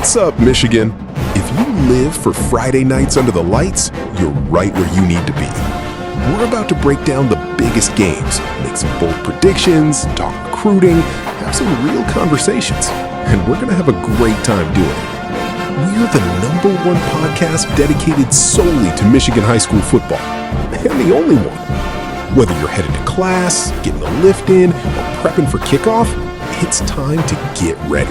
What's up, Michigan? If you live for Friday nights under the lights, you're right where you need to be. We're about to break down the biggest games, make some bold predictions, talk recruiting, have some real conversations, and we're going to have a great time doing it. We're the #1 podcast dedicated solely to Michigan high school football, and the only one. Whether you're headed to class, getting a lift in, or prepping for kickoff, it's time to get ready.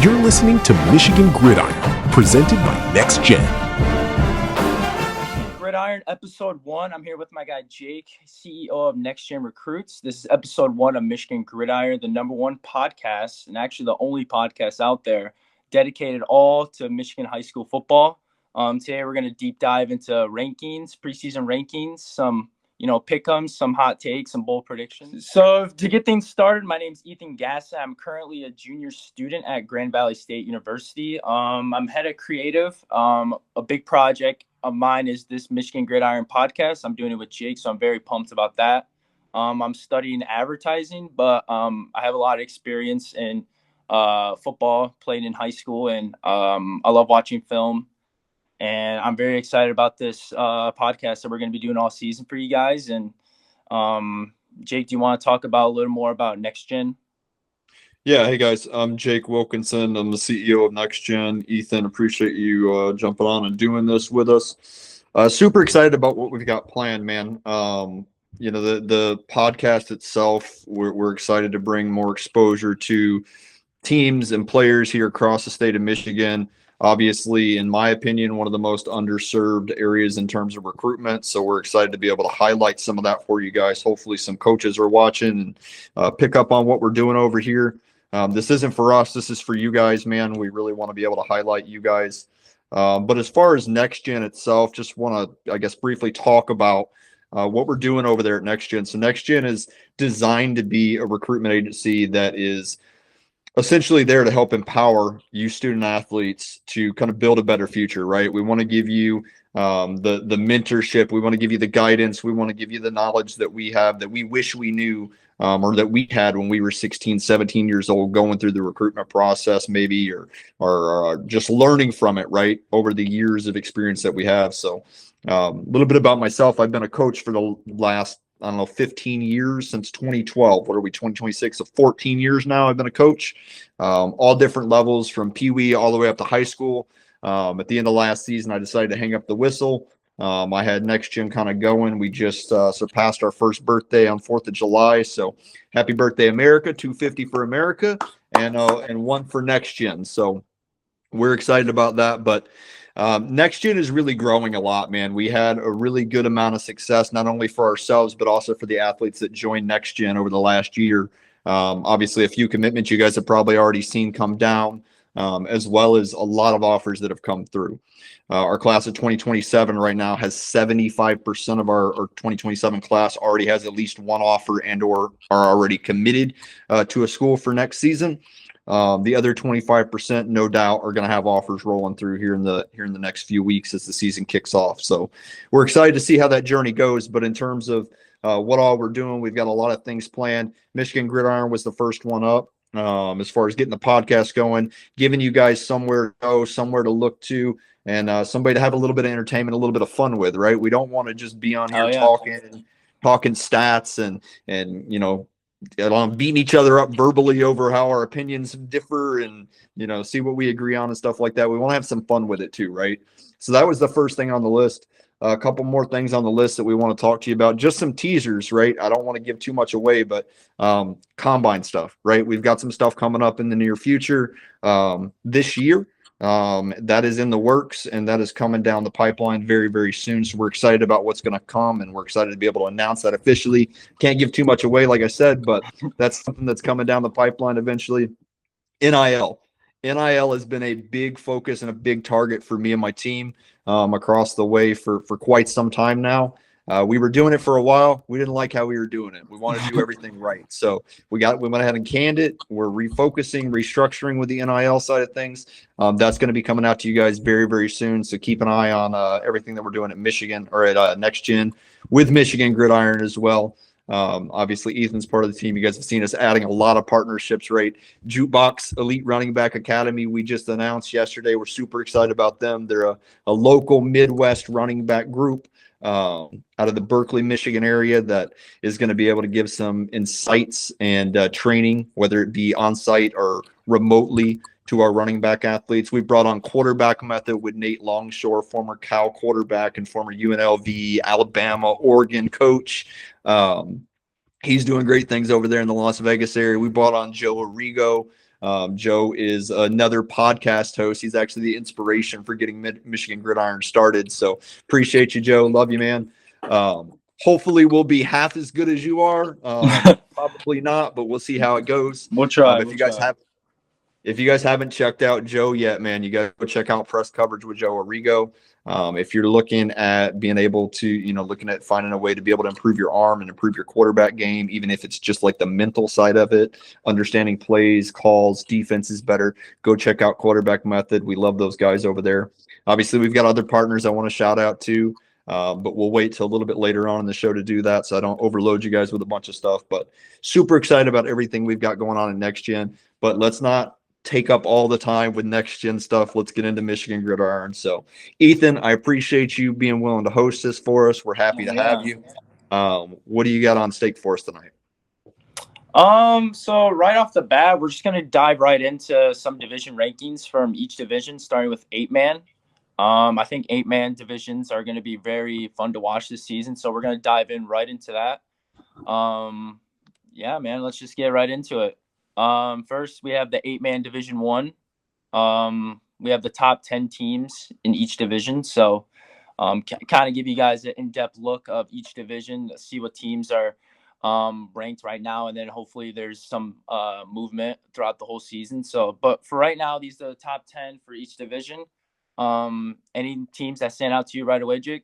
You're listening to Michigan Gridiron, presented by NXTGen. Gridiron, episode 1. I'm here with my guy Jake, CEO of NXTGen Recruits. This is episode 1 of Michigan Gridiron, the #1 podcast, and actually the only podcast out there dedicated all to Michigan high school football. Today we're going to deep dive into rankings, preseason rankings, some pick'ems, some hot takes, some bold predictions. So to get things started, my name's Ethan Gassa. I'm currently a junior student at Grand Valley State University. I'm head of creative. A big project of mine is this Michigan Gridiron podcast. I'm doing it with Jake, so I'm very pumped about that. I'm studying advertising, but I have a lot of experience in football, playing in high school, and I love watching film. And I'm very excited about this podcast that we're going to be doing all season for you guys. And Jake, do you want to talk about a little more about NXTGen? Yeah, hey guys, I'm Jake Wilkinson. I'm the CEO of NXTGen. Ethan, appreciate you jumping on and doing this with us. Super excited about what we've got planned, man. The podcast itself, we're excited to bring more exposure to teams and players here across the state of Michigan. Obviously, in my opinion, one of the most underserved areas in terms of recruitment. So we're excited to be able to highlight some of that for you guys. Hopefully some coaches are watching and pick up on what we're doing over here. This isn't for us. This is for you guys, man. We really want to be able to highlight you guys. But as far as NXTGen itself, just want to, I guess, briefly talk about what we're doing over there at NXTGen. So NXTGen is designed to be a recruitment agency that is essentially there to help empower you student athletes to kind of build a better future, right? We want to give you the mentorship. We want to give you the guidance. We want to give you the knowledge that we have, that we wish we knew, or that we had when we were 16, 17 years old, going through the recruitment process maybe, or just learning from it, right, over the years of experience that we have. So a little bit about myself. I've been a coach for the last 15 years, since 2012. What are we, 2026? So 14 years now I've been a coach, all different levels from Pee-wee all the way up to high school. At the end of last season, I decided to hang up the whistle. I had NXTGen kind of going. We just surpassed our first birthday on 4th of July. So happy birthday, America, 250 for America, and one for NXTGen. So we're excited about that. But NXTGen is really growing a lot, man. We had a really good amount of success, not only for ourselves, but also for the athletes that joined NXTGen over the last year. Obviously, a few commitments you guys have probably already seen come down, as well as a lot of offers that have come through. Our class of 2027 right now has 75% of our 2027 class already has at least one offer and or are already committed to a school for next season. The other 25%, no doubt, are going to have offers rolling through here in the next few weeks as the season kicks off. So we're excited to see how that journey goes. But in terms of what all we're doing, we've got a lot of things planned. Michigan Gridiron was the first one up as far as getting the podcast going, giving you guys somewhere to go, somewhere to look to, and somebody to have a little bit of entertainment, a little bit of fun with, right? We don't want to just be on here talking stats and beating each other up verbally over how our opinions differ and, see what we agree on and stuff like that. We want to have some fun with it too, right? So that was the first thing on the list. A couple more things on the list that we want to talk to you about. Just some teasers, right? I don't want to give too much away, but combine stuff, right? We've got some stuff coming up in the near future this year. That is in the works, and that is coming down the pipeline very, very soon. So we're excited about what's going to come, and we're excited to be able to announce that officially. Can't give too much away, like I said, but that's something that's coming down the pipeline eventually. NIL has been a big focus and a big target for me and my team across the way for quite some time now. We were doing it for a while. We didn't like how we were doing it. We wanted to do everything right. So we went ahead and canned it. We're refocusing, restructuring with the NIL side of things. That's going to be coming out to you guys very, very soon. So keep an eye on everything that we're doing at Michigan or at NXTGen with Michigan Gridiron as well. Obviously, Ethan's part of the team. You guys have seen us adding a lot of partnerships, right? Jukebox Elite Running Back Academy, we just announced yesterday. We're super excited about them. They're a local Midwest running back group out of the Berkeley, Michigan area that is going to be able to give some insights and training, whether it be on site or remotely, to our running back athletes. We brought on Quarterback Method with Nate Longshore, former Cal quarterback and former UNLV, Alabama, Oregon coach. He's doing great things over there in the Las Vegas area. We brought on Joe Arrigo. Joe is another podcast host. He's actually the inspiration for getting Michigan Gridiron started. So appreciate you, Joe. Love you, man. Hopefully we'll be half as good as you are. Probably not, but we'll see how it goes. We'll try. If you guys haven't checked out Joe yet, man, you got to go check out Press Coverage with Joe Arrigo. If you're looking at being able to, looking at finding a way to be able to improve your arm and improve your quarterback game, even if it's just like the mental side of it, understanding plays, calls, defense is better, go check out Quarterback Method. We love those guys over there. Obviously, we've got other partners I want to shout out to, but we'll wait till a little bit later on in the show to do that so I don't overload you guys with a bunch of stuff. But super excited about everything we've got going on in Next Gen. But let's not take up all the time with Next Gen stuff. Let's get into Michigan Gridiron. So, Ethan, I appreciate you being willing to host this for us. We're happy to have you. What do you got on stake for us tonight? So right off the bat, we're just going to dive right into some division rankings from each division, starting with 8-man. I think 8-man divisions are going to be very fun to watch this season. So we're going to dive in right into that. Yeah, man, let's just get right into it. First, we have the 8-man Division 1. We have the top 10 teams in each division. So kind of give you guys an in-depth look of each division, see what teams are ranked right now, and then hopefully there's some movement throughout the whole season. So, but for right now, these are the top 10 for each division. Any teams that stand out to you right away, Jake?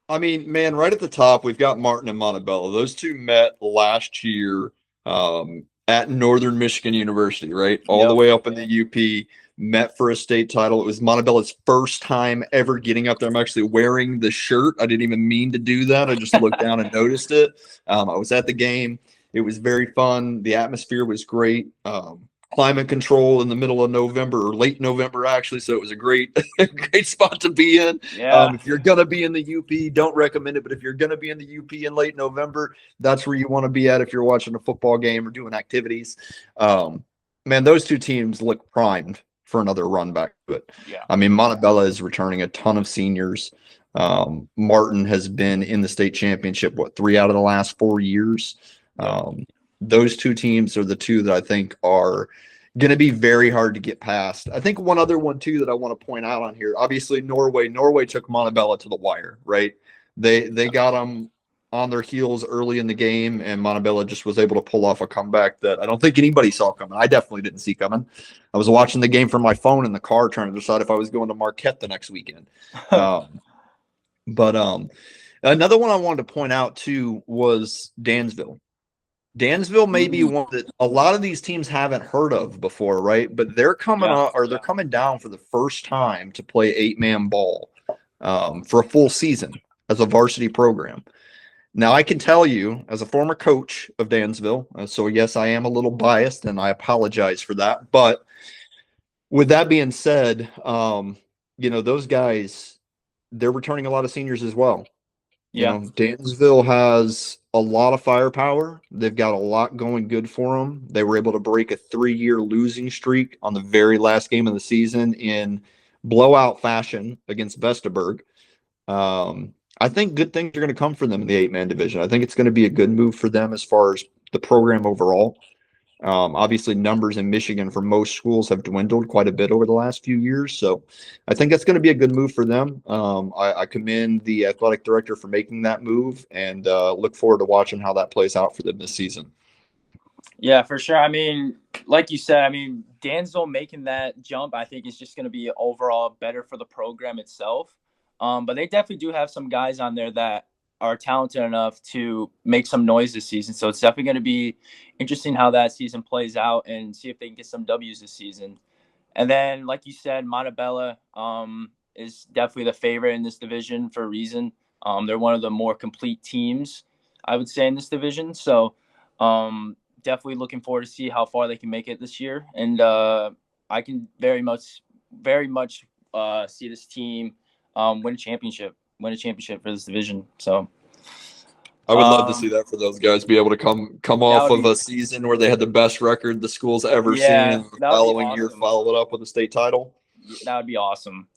I mean, man, right at the top, we've got Martin and Montebello. Those two met last year at Northern Michigan University, right? All the way up in the UP, met for a state title. It was Montebella's first time ever getting up there. I'm actually wearing the shirt. I didn't even mean to do that. I just looked down and noticed it. I was at the game. It was very fun. The atmosphere was great. Climate control in the middle of November, or late November, actually. So it was a great, great spot to be in. Yeah. If you're going to be in the UP, don't recommend it. But if you're going to be in the UP in late November, that's where you want to be at if you're watching a football game or doing activities. Man, those two teams look primed for another run back to it. Yeah. I mean, Montebello is returning a ton of seniors. Martin has been in the state championship, 3 out of the last 4 years. Those two teams are the two that I think are going to be very hard to get past. I think one other one, too, that I want to point out on here, obviously Norway. Norway took Montebello to the wire, right? They got them on their heels early in the game, and Montebello just was able to pull off a comeback that I don't think anybody saw coming. I definitely didn't see coming. I was watching the game from my phone in the car trying to decide if I was going to Marquette the next weekend. But another one I wanted to point out, too, was Dansville. Dansville may be one that a lot of these teams haven't heard of before, right? But they're coming up, or they're coming down for the first time to play 8-man ball for a full season as a varsity program. Now, I can tell you, as a former coach of Dansville, so yes, I am a little biased, and I apologize for that. But with that being said, those guys, they're returning a lot of seniors as well. Dansville has a lot of firepower. They've got a lot going good for them. They were able to break a 3-year losing streak on the very last game of the season in blowout fashion against Vesterberg. I think good things are going to come for them in the 8-man division. I think it's going to be a good move for them as far as the program overall. Obviously, numbers in Michigan for most schools have dwindled quite a bit over the last few years. So I think that's going to be a good move for them. I commend the athletic director for making that move and look forward to watching how that plays out for them this season. Yeah, for sure. I mean, like you said, Dansville making that jump, I think is just going to be overall better for the program itself. But they definitely do have some guys on there that are talented enough to make some noise this season. So it's definitely going to be interesting how that season plays out and see if they can get some W's this season. And then, like you said, Montebello is definitely the favorite in this division for a reason. They're one of the more complete teams. I would say, in this division. So definitely looking forward to see how far they can make it this year. And I can very much see this team win a championship for this division. So I would love to see that for those guys, be able to come off of a season where they had the best record the school's ever seen, and the following year follow it up with a state title. That would be awesome.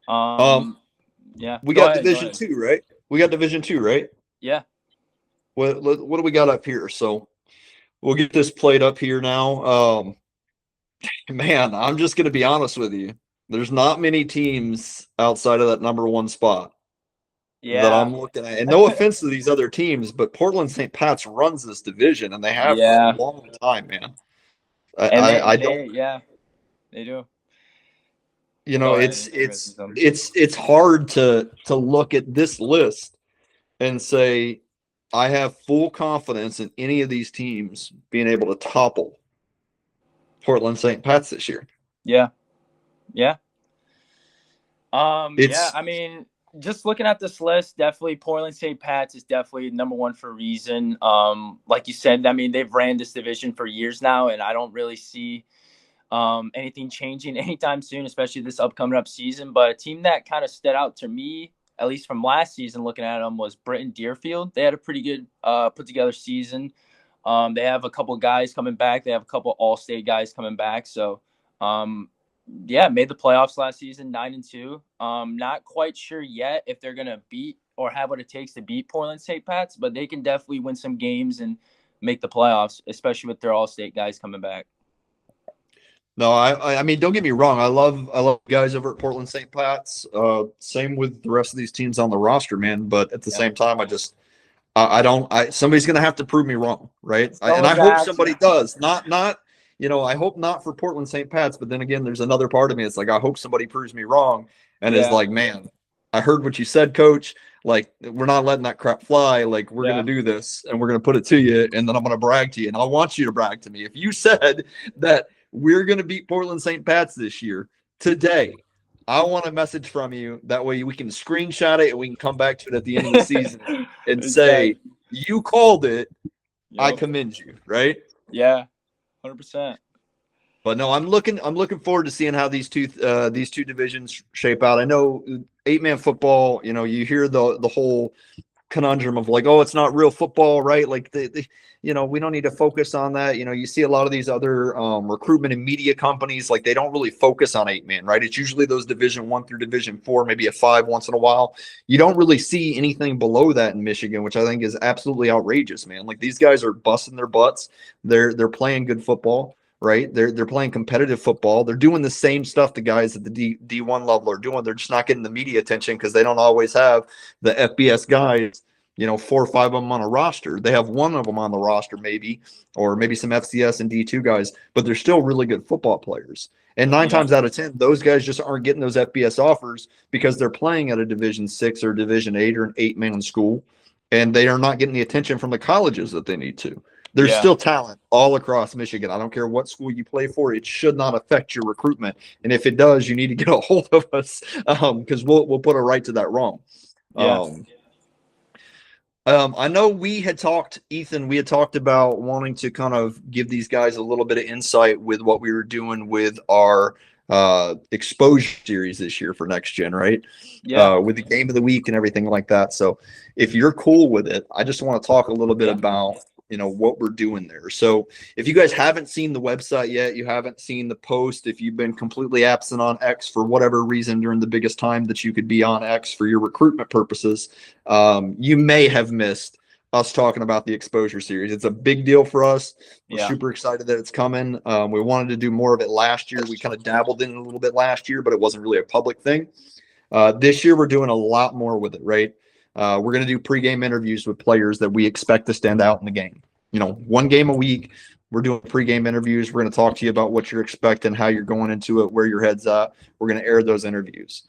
Yeah. We got Division 2, right? We got Division 2, right? Yeah. What do we got up here? So we'll get this played up here now. Man, I'm just going to be honest with you. There's not many teams outside of that number 1 spot that I'm looking at. And no offense to these other teams, but Portland St. Pat's runs this division, and they have for a long time, man. They do. You know, it's hard to look at this list and say I have full confidence in any of these teams being able to topple Portland St. Pat's this year. Yeah. I mean, just looking at this list, definitely Portland St. Pat's is definitely number 1 for a reason. Like you said, I mean, they've ran this division for years now, and I don't really see anything changing anytime soon, especially this upcoming season. But a team that kind of stood out to me, at least from last season, looking at them, was Britton Deerfield. They had a pretty good put together season. They have a couple guys coming back. They have a couple all-state guys coming back. So, made the playoffs last season, 9-2. Not quite sure yet if they're going to beat or have what it takes to beat Portland St. Pat's, but they can definitely win some games and make the playoffs, especially with their all-state guys coming back. No, I mean, don't get me wrong. I love guys over at Portland St. Pat's. Same with the rest of these teams on the roster, man. But at the same time, somebody's going to have to prove me wrong, right? And I hope somebody does. Not, I hope not for Portland St. Pat's. But then again, there's another part of me. It's like, I hope somebody proves me wrong and is like, man, I heard what you said, coach. Like, we're not letting that crap fly. Like, we're going to do this and we're going to put it to you. And then I'm going to brag to you. And I want you to brag to me. If you said that we're going to beat Portland St. Pat's this year, today, I want a message from you. That way we can screenshot it and we can come back to it at the end of the season and say, you called it. Yep. I commend you, right? Yeah, 100%. But no, I'm looking forward to seeing how these two divisions shape out. I know 8-man football, you hear the whole conundrum of like, oh, it's not real football, right? Like we don't need to focus on that. You see a lot of these other recruitment and media companies, like they don't really focus on 8-man, right? It's usually those Division 1 through Division 4, maybe a 5 once in a while. You don't really see anything below that in Michigan, which I think is absolutely outrageous, man. Like these guys are busting their butts. They're playing good football, right? They're playing competitive football. They're doing the same stuff the guys at the D1 level are doing. They're just not getting the media attention because they don't always have the FBS guys, 4 or 5 of them on a roster. They have 1 of them on the roster maybe, or maybe some FCS and D2 guys, but they're still really good football players. And 9 times out of 10, those guys just aren't getting those FBS offers because they're playing at a Division 6 or Division 8 or an 8-man school, and they are not getting the attention from the colleges that they need to. There's still talent all across Michigan. I don't care what school you play for. It should not affect your recruitment. And if it does, you need to get a hold of us because we'll put a right to that wrong. Yeah. I know we had talked about wanting to kind of give these guys a little bit of insight with what we were doing with our exposure series this year for NXTGen, right? Yeah. With the game of the week and everything like that. So if you're cool with it, I just want to talk a little bit about what we're doing there. So if you guys haven't seen the website yet, you haven't seen the post, if you've been completely absent on X for whatever reason during the biggest time that you could be on X for your recruitment purposes, you may have missed us talking about the exposure series. It's a big deal for us. We're super excited that it's coming. We wanted to do more of it last year. We kind of dabbled in it a little bit last year, but it wasn't really a public thing. This year we're doing a lot more with it, right? We're going to do pregame interviews with players that we expect to stand out in the game. 1 game a week. We're doing pregame interviews. We're going to talk to you about what you're expecting, how you're going into it, where your head's at. We're going to air those interviews.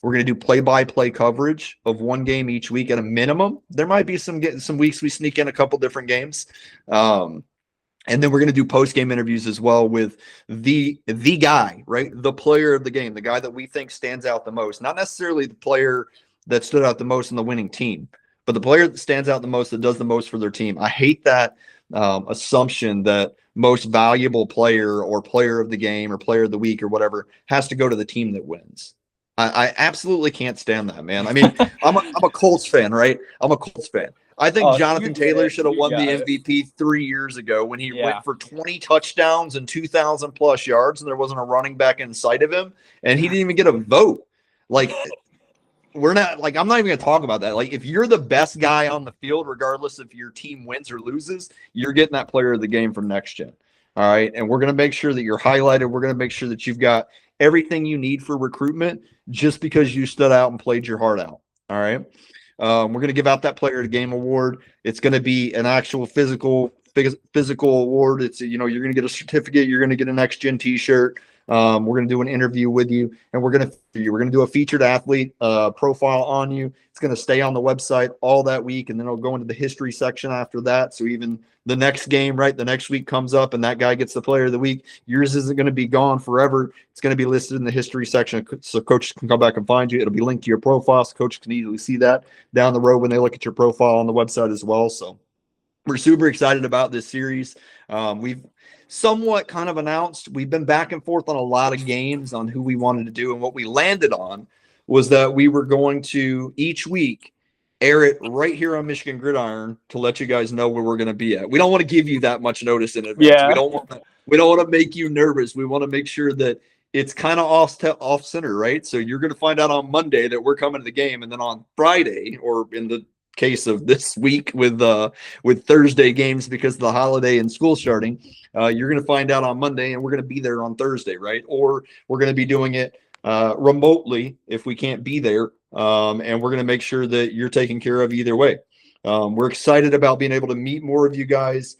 We're going to do play-by-play coverage of 1 game each week at a minimum. There might be some weeks we sneak in a couple different games. And then we're going to do post-game interviews as well with the guy, right? The player of the game, the guy that we think stands out the most. Not necessarily the player that stood out the most in the winning team, but the player that stands out the most, that does the most for their team. I hate that assumption that most valuable player or player of the game or player of the week or whatever has to go to the team that wins. I absolutely can't stand that, man. I mean, I'm a Colts fan, right? I'm a Colts fan. I think Jonathan Taylor should have won the MVP 3 years ago when he went for 20 touchdowns and 2,000 plus yards, and there wasn't a running back in sight of him, and he didn't even get a vote. Like, I'm not even going to talk about that. Like, if you're the best guy on the field, regardless if your team wins or loses, you're getting that player of the game from Next Gen. All right. And we're going to make sure that you're highlighted. We're going to make sure that you've got everything you need for recruitment just because you stood out and played your heart out. All right. We're going to give out that player of the game award. It's going to be an actual physical award. It's, you're going to get a certificate. You're going to get a Next Gen t-shirt. We're going to do an interview with you, and we're going to do a featured athlete profile on you. It's going to stay on the website all that week, and then it'll go into the history section after that. So even the next game, right, the next week comes up, and that guy gets the player of the week. Yours isn't going to be gone forever. It's going to be listed in the history section, so coaches can come back and find you. It'll be linked to your profile, so coaches can easily see that down the road when they look at your profile on the website as well. So we're super excited about this series. We've somewhat kind of announced, we've been back and forth on a lot of games on who we wanted to do, and what we landed on was that we were going to each week air it right here on Michigan Gridiron to let you guys know where we're going to be at. We don't want to give you that much notice in advance. Yeah. We don't want to make you nervous. We want to make sure that it's kind of off center, right? So you're going to find out on Monday that we're coming to the game, and then on Friday, or in the case of this week with Thursday games because of the holiday and school starting, you're going to find out on Monday, and we're going to be there on Thursday, right? Or we're going to be doing it remotely if we can't be there, and we're going to make sure that you're taken care of either way. We're excited about being able to meet more of you guys,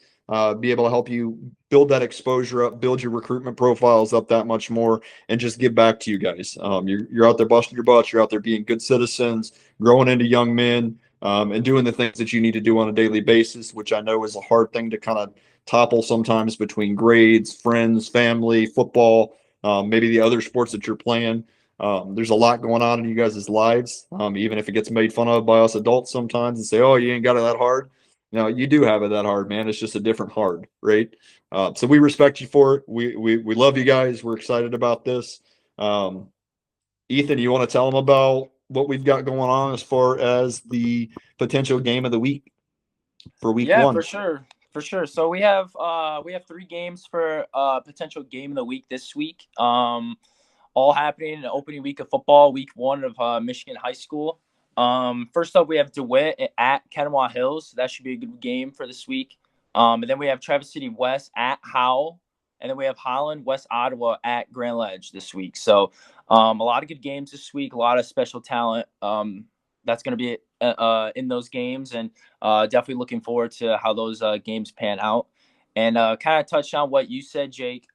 be able to help you build that exposure up, build your recruitment profiles up that much more, and just give back to you guys. You're out there busting your butts. You're out there being good citizens, growing into young men, and doing the things that you need to do on a daily basis, which I know is a hard thing to kind of topple sometimes between grades, friends, family, football, maybe the other sports that you're playing. There's a lot going on in you guys' lives, even if it gets made fun of by us adults sometimes and say, oh, you ain't got it that hard. No, you do have it that hard, man. It's just a different hard, right? So we respect you for it. We love you guys. We're excited about this. Ethan, you want to tell them about what we've got going on as far as the potential game of the week for week one? Yeah, for sure. So we have 3 games for potential game of the week this week. All happening in the opening week of football, week 1 of Michigan high school. First up, we have DeWitt at Kennewaw Hills. That should be a good game for this week. And then we have Traverse City West at Howell. And then we have Holland, West Ottawa at Grand Ledge this week. So a lot of good games this week, a lot of special talent that's going to be in those games. And definitely looking forward to how those games pan out. And kind of touch on what you said, Jake.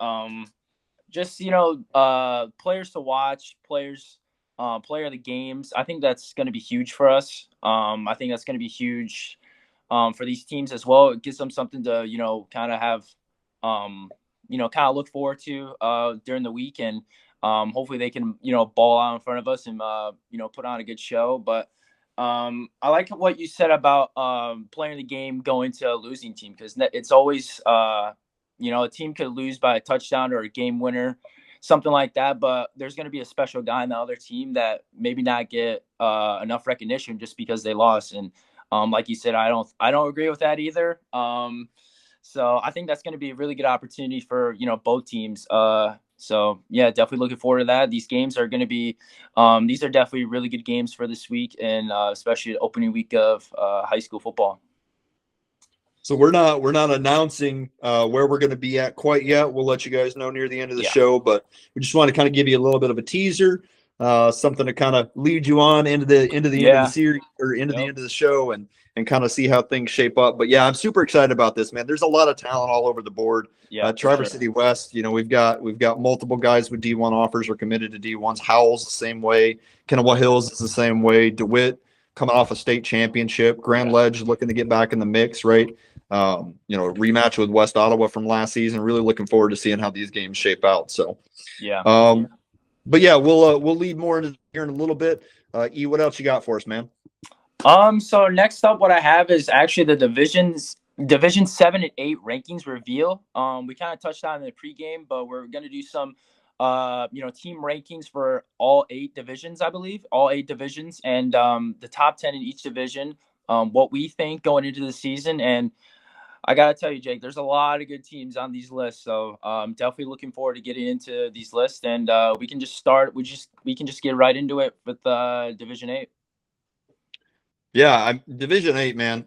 Just, players to watch, player of the games. I think that's going to be huge for us. I think that's going to be huge for these teams as well. It gives them something to, kind of have, kind of look forward to during the week. And hopefully they can, ball out in front of us and, put on a good show. But I like what you said about playing the game going to a losing team, because it's always, a team could lose by a touchdown or a game winner, something like that. But there's going to be a special guy on the other team that maybe not get enough recognition just because they lost. And like you said, I don't agree with that either. So I think that's going to be a really good opportunity for, both teams. So yeah, definitely looking forward to that. These games are going to be, these are definitely really good games for this week, and especially the opening week of high school football. So we're not announcing where we're going to be at quite yet. We'll let you guys know near the end of the show, but we just want to kind of give you a little bit of a teaser, something to kind of lead you on into the end of the series, or into the end of the show, and kind of see how things shape up. But yeah, I'm super excited about this, man. There's a lot of talent all over the board. Traverse City West, we've got multiple guys with D1 offers or committed to D1s. Howell's the same way. Kennewaw Hills is the same way. DeWitt coming off a state championship. Grand Ledge looking to get back in the mix, right? Rematch with West Ottawa from last season. Really looking forward to seeing how these games shape out. So but yeah, we'll lead more into here in a little bit. E, what else you got for us, man? So next up, what I have is actually the Division 7 and 8 rankings reveal. We kind of touched on in the pregame, but we're gonna do some, team rankings for all 8 divisions, I believe, all 8 divisions, and the top 10 in each division. What we think going into the season, and I gotta tell you, Jake, there's a lot of good teams on these lists. So definitely looking forward to getting into these lists, and we can just start. We can just get right into it with Division 8. Yeah, I'm Division 8, man.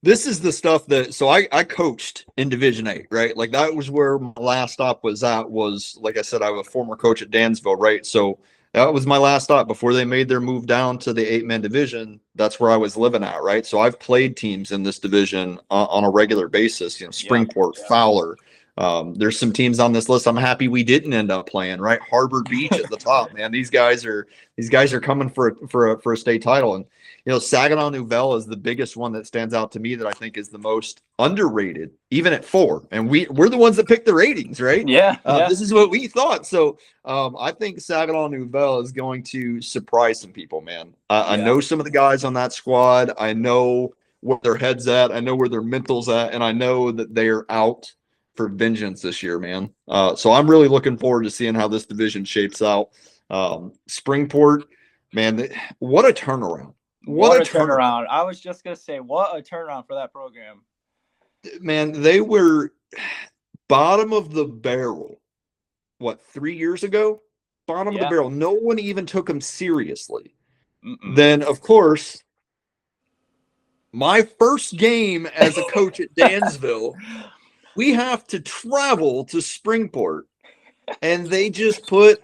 This is the stuff that I coached in Division 8, right? Like that was where my last stop was at, was like I said, I was a former coach at Dansville, right? So that was my last stop before they made their move down to the 8-man division. That's where I was living at, right? So I've played teams in this division on a regular basis, Springport, Fowler. There's some teams on this list I'm happy we didn't end up playing, right? Harbor Beach at the top, man. These guys are coming for a state title. And Saginaw Nouvelle is the biggest one that stands out to me that I think is the most underrated, even at 4. And we're the ones that picked the ratings, right? Yeah. This is what we thought. So I think Saginaw Nouvelle is going to surprise some people, man. I know some of the guys on that squad. I know where their head's at. I know where their mental's at. And I know that they are out for vengeance this year, man. So I'm really looking forward to seeing how this division shapes out. Springport, man, what a turnaround. What a turnaround. I was just going to say, what a turnaround for that program. Man, they were bottom of the barrel, 3 years ago? Bottom of the barrel. No one even took them seriously. Then, of course, my first game as a coach at Dansville, we have to travel to Springport, and they just put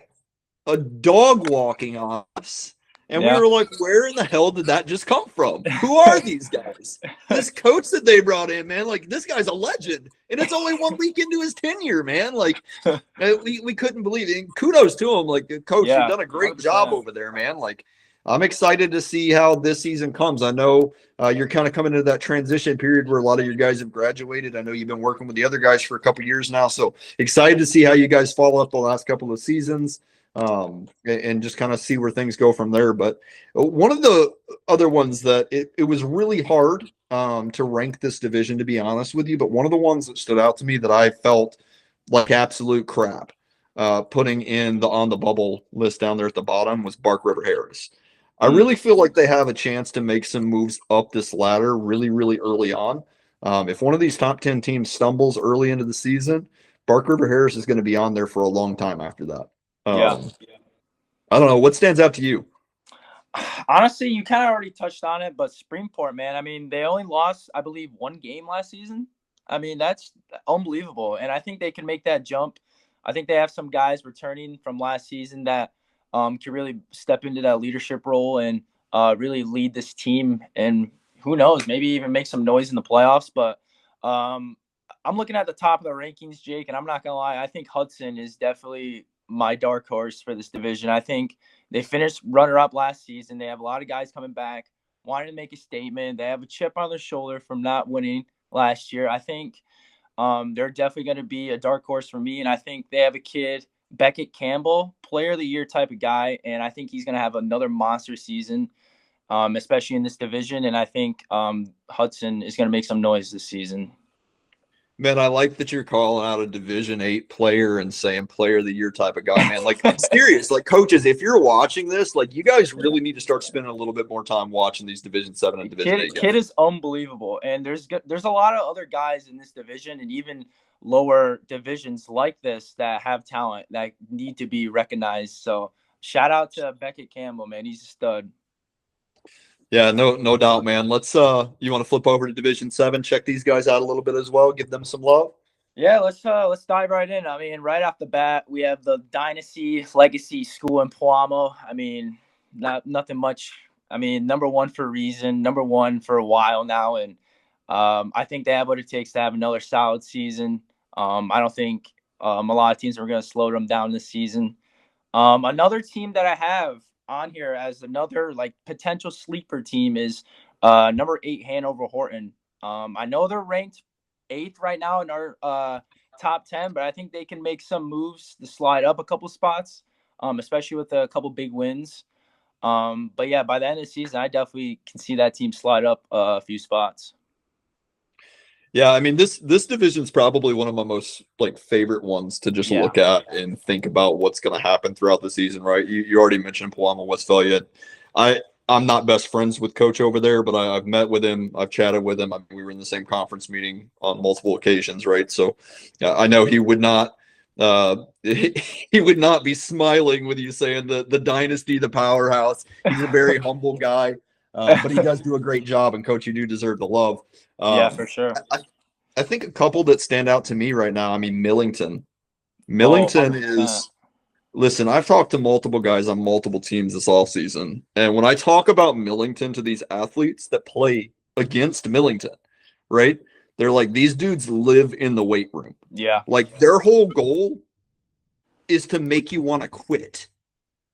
a dog walking on us. And we were like, where in the hell did that just come from? Who are these guys? This coach that they brought in, man, like this guy's a legend. And it's only 1 week into his tenure, man. Like we couldn't believe it. And kudos to him. Like, coach, you've done a great 100%. Job over there, man. Like, I'm excited to see how this season comes. I know you're kind of coming into that transition period where a lot of your guys have graduated. I know you've been working with the other guys for a couple years now. So excited to see how you guys follow up the last couple of seasons. And just kind of see where things go from there. But one of the other ones that it was really hard to rank this division, to be honest with you, but one of the ones that stood out to me that I felt like absolute crap putting in the on the bubble list down there at the bottom was Bark River Harris. I really feel like they have a chance to make some moves up this ladder really, really early on. If one of these top 10 teams stumbles early into the season, Bark River Harris is going to be on there for a long time after that. I don't know. What stands out to you? Honestly, you kind of already touched on it, but Springport, man, I mean, they only lost, I believe, 1 game last season. I mean, that's unbelievable. And I think they can make that jump. I think they have some guys returning from last season that can really step into that leadership role and really lead this team. And who knows, maybe even make some noise in the playoffs. But I'm looking at the top of the rankings, Jake, and I'm not going to lie. I think Hudson is definitely my dark horse for this division. I think they finished runner-up last season. They have a lot of guys coming back, wanting to make a statement. They have a chip on their shoulder from not winning last year. I think they're definitely going to be a dark horse for me, and I think they have a kid, Beckett Campbell, player of the year type of guy, and I think he's going to have another monster season, especially in this division, and I think Hudson is going to make some noise this season. Man, I like that you're calling out a Division 8 player and saying player of the year type of guy, man. Like, I'm serious. Like, coaches, if you're watching this, like, you guys really need to start spending a little bit more time watching these Division 7 and Division 8 guys. Kid is unbelievable. And there's a lot of other guys in this division and even lower divisions like this that have talent that need to be recognized. So shout out to Beckett Campbell, man. He's a stud. Yeah, no doubt, man. Let's you want to flip over to Division 7, check these guys out a little bit as well, give them some love? Yeah, let's dive right in. I mean, right off the bat, we have the Dynasty Legacy School in Puamo. I mean, nothing much. I mean, number 1 for a reason, number 1 for a while now, and I think they have what it takes to have another solid season. I don't think a lot of teams are going to slow them down this season. Another team that I have on here as another like potential sleeper team is number 8 Hanover Horton. I know they're ranked 8th right now in our top 10, but I think they can make some moves to slide up a couple spots, especially with a couple big wins. But yeah, by the end of the season, I definitely can see that team slide up a few spots. Yeah, I mean this division is probably one of my most like favorite ones to just Yeah. look at and think about what's going to happen throughout the season, right? You already mentioned Palama, Westphalia. I'm not best friends with Coach over there, but I've met with him, I've chatted with him. I mean, we were in the same conference meeting on multiple occasions, right? So I know he would not he would not be smiling with you saying the dynasty, the powerhouse. He's a very humble guy, but he does do a great job, and Coach, you do deserve the love. Yeah, for sure. I think a couple that stand out to me right now. I mean, Millington. Oh, Millington 100%. is. Listen, I've talked to multiple guys on multiple teams this offseason, and when I talk about Millington to these athletes that play against Millington, right? They're like, these dudes live in the weight room. Yeah. Like their whole goal is to make you want to quit,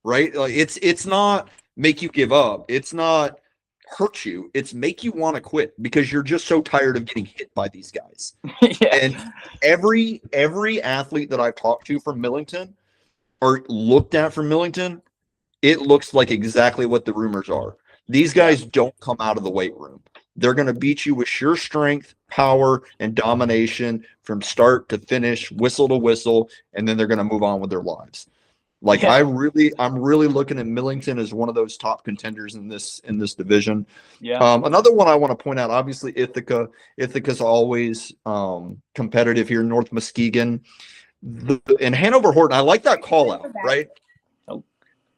right? Like it's not make you give up. It's not hurt you. It's make you want to quit because you're just so tired of getting hit by these guys. Yeah. And every athlete that I've talked to from Millington or looked at from Millington, it looks like exactly what the rumors are. These guys don't come out of the weight room. They're going to beat you with sheer strength, power, and domination from start to finish, whistle to whistle, and then they're going to move on with their lives. Like Yeah. I'm really looking at Millington as one of those top contenders in this division. Yeah. Another one I want to point out, obviously Ithaca. Ithaca's always competitive here. North Muskegon, and Hanover Horton. I like that call out, right?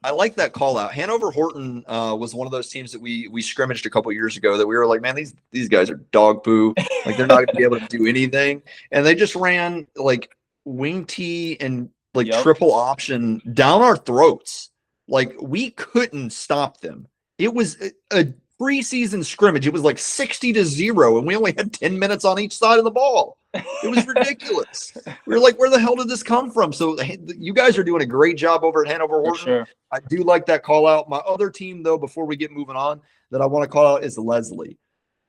I like that call out. Hanover Horton was one of those teams that we scrimmaged a couple years ago that we were like, man, these guys are dog poo. Like they're not going to be able to do anything, and they just ran like wing tee and like triple option down our throats. Like we couldn't stop them. It was a preseason scrimmage. It was like 60-0, and we only had 10 minutes on each side of the ball. It was ridiculous. We were like, where the hell did this come from? So you guys are doing a great job over at Hanover Horton. Sure. I do like that call out. My other team, though, before we get moving on, that I want to call out is Leslie.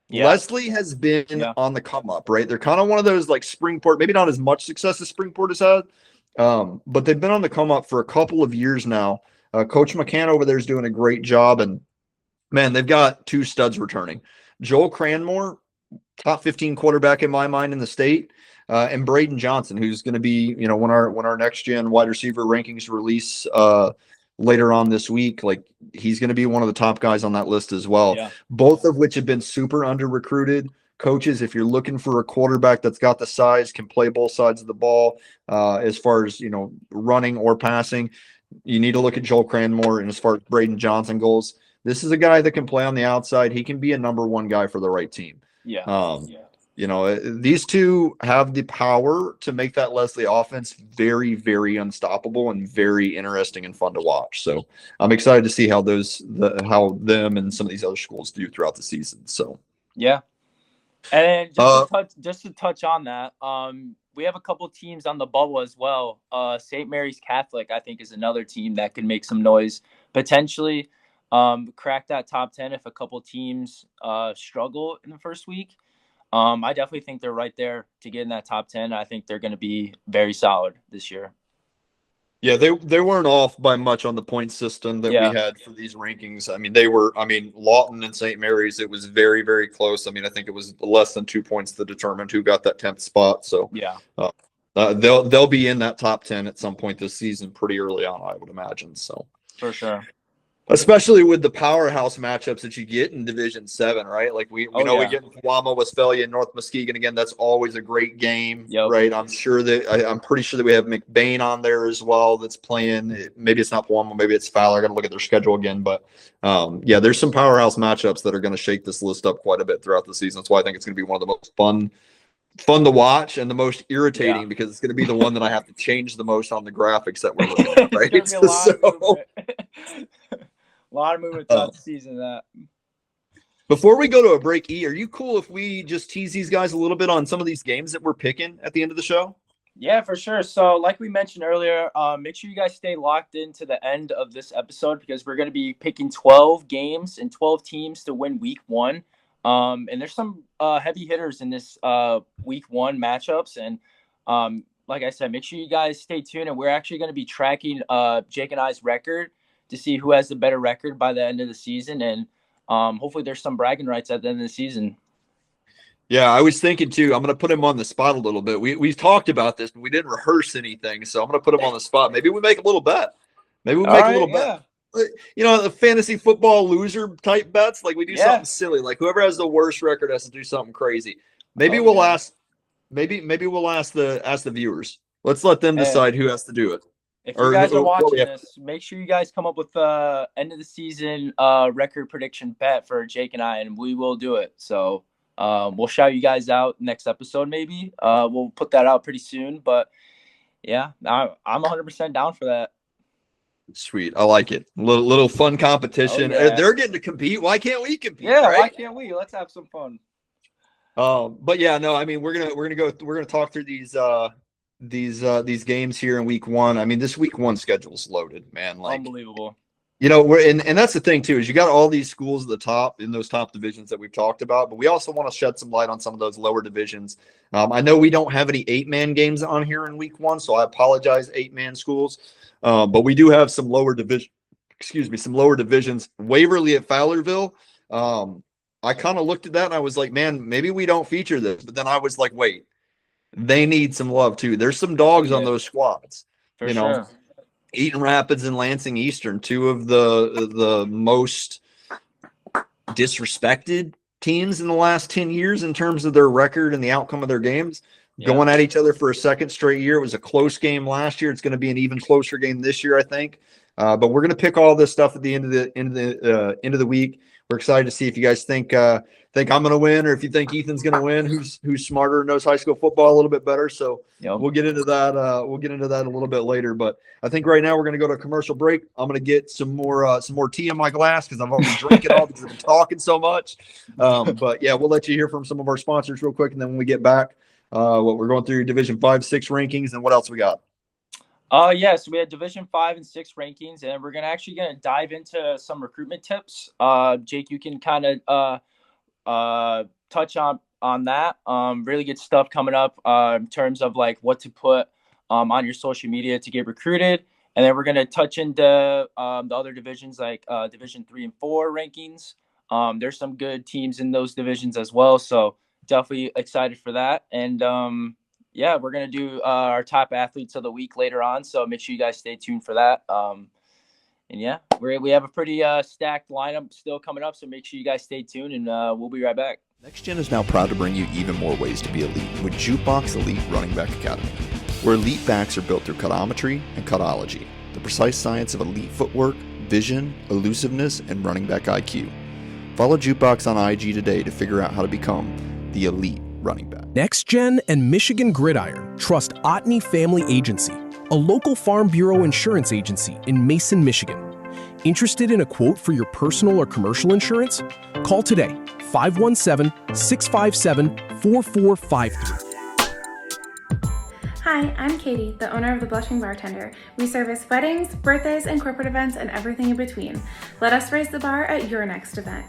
Yeah. Leslie has been on the come up, right? They're kind of one of those like Springport, maybe not as much success as Springport has had, but they've been on the come up for a couple of years now. Coach McCann over there is doing a great job, and man, they've got two studs returning. Joel Cranmore, top 15 quarterback in my mind in the state, and Braden Johnson, who's going to be, when our next gen wide receiver rankings release later on this week, like he's going to be one of the top guys on that list as well. Yeah. Both of which have been super under recruited. Coaches, if you're looking for a quarterback that's got the size, can play both sides of the ball, as far as running or passing, you need to look at Joel Cranmore. And as far as Braden Johnson goes, this is a guy that can play on the outside. He can be a number one guy for the right team. Yeah. These two have the power to make that Leslie offense very, very unstoppable and very interesting and fun to watch. So I'm excited to see how them and some of these other schools do throughout the season. So yeah. And just to touch on that, we have a couple teams on the bubble as well. St. Mary's Catholic, I think, is another team that can make some noise, potentially crack that top 10 if a couple teams struggle in the first week. I definitely think they're right there to get in that top 10. I think they're going to be very solid this year. Yeah, they weren't off by much on the point system that we had for these rankings. I mean, Lawton and St. Mary's, it was very, very close. I mean, I think it was less than 2 points that determined who got that 10th spot. So they'll be in that top 10 at some point this season, pretty early on, I would imagine. So for sure. Especially with the powerhouse matchups that you get in Division 7, right? Like we get Palama, Westphalia, and North Muskegon again. That's always a great game, right? I'm pretty sure that we have McBain on there as well that's playing. Maybe it's not Palama, maybe it's Fowler. I got to look at their schedule again, but there's some powerhouse matchups that are going to shake this list up quite a bit throughout the season. That's why I think it's going to be one of the most fun to watch and the most irritating because it's going to be the one that I have to change the most on the graphics that we're looking at, right? A lot of movement throughout the season. That before we go to a break, are you cool if we just tease these guys a little bit on some of these games that we're picking at the end of the show? Yeah, for sure. So like we mentioned earlier, make sure you guys stay locked into the end of this episode because we're going to be picking 12 games and 12 teams to win week 1. And there's some heavy hitters in this week 1 matchups. And like I said, make sure you guys stay tuned. And we're actually going to be tracking Jake and I's record to see who has the better record by the end of the season, and hopefully there's some bragging rights at the end of the season. Yeah, I was thinking too. I'm going to put him on the spot a little bit. We've talked about this, but we didn't rehearse anything, so I'm going to put him on the spot. Maybe we make a little bet. Maybe we make a little bet. You know, the fantasy football loser type bets. Like we do something silly. Like whoever has the worst record has to do something crazy. Maybe we'll ask. Maybe we'll ask the viewers. Let's let them decide who has to do it. If you guys are watching this, make sure you guys come up with end of the season record prediction bet for Jake and I, and we will do it. So we'll shout you guys out next episode. Maybe we'll put that out pretty soon. But yeah, I'm 100% down for that. Sweet, I like it. Little fun competition. Oh, yeah. They're getting to compete. Why can't we compete? Yeah, right? Why can't we? Let's have some fun. But yeah, no, I mean we're gonna talk through these games here in week 1. I mean, this week 1 schedule's loaded, man. Like unbelievable. You know, and that's the thing too, is you got all these schools at the top in those top divisions that we've talked about, but we also want to shed some light on some of those lower divisions. I know we don't have any 8-man games on here in week 1, so I apologize, 8-man schools. But we do have some lower divisions. Waverly at Fowlerville. I kind of looked at that and I was like, man, maybe we don't feature this. But then I was like, wait, they need some love too. There's some dogs on those squads. For sure. Eaton Rapids and Lansing Eastern, 2 of the most disrespected teams in the last 10 years in terms of their record and the outcome of their games. Going at each other for a second straight year. It was a close game last year. It's going to be an even closer game this year, I think. But we're going to pick all this stuff at the end of the week. We're excited to see if you guys think I'm going to win, or if you think Ethan's going to win. Who's smarter and knows high school football a little bit better. So we'll get into that. We'll get into that a little bit later. But I think right now we're going to go to a commercial break. I'm going to get some more tea in my glass because I've already drank it all because I've been talking so much. But yeah, we'll let you hear from some of our sponsors real quick, and then when we get back, we're going through Division 5, 6 rankings, and what else we got? Yes, we had Division 5 and 6 rankings, and we're gonna dive into some recruitment tips. Jake, you can kind of touch on that. Really good stuff coming up in terms of like what to put on your social media to get recruited, and then we're gonna touch into the other divisions like Division 3 and 4 rankings. There's some good teams in those divisions as well, so definitely excited for that. And yeah, we're going to do our top athletes of the week later on, so make sure you guys stay tuned for that. And yeah, we have a pretty stacked lineup still coming up, so make sure you guys stay tuned, and we'll be right back. NXTGen is now proud to bring you even more ways to be elite with Jukebox Elite Running Back Academy, where elite backs are built through cutometry and cutology, the precise science of elite footwork, vision, elusiveness, and running back IQ. Follow Jukebox on IG today to figure out how to become the elite running back. NXTGen and Michigan Gridiron trust Otney Family Agency, a local Farm Bureau insurance agency in Mason, Michigan. Interested in a quote for your personal or commercial insurance? Call today, 517-657-4453. Hi, I'm Katie, the owner of The Blushing Bartender. We service weddings, birthdays, and corporate events and everything in between. Let us raise the bar at your next event.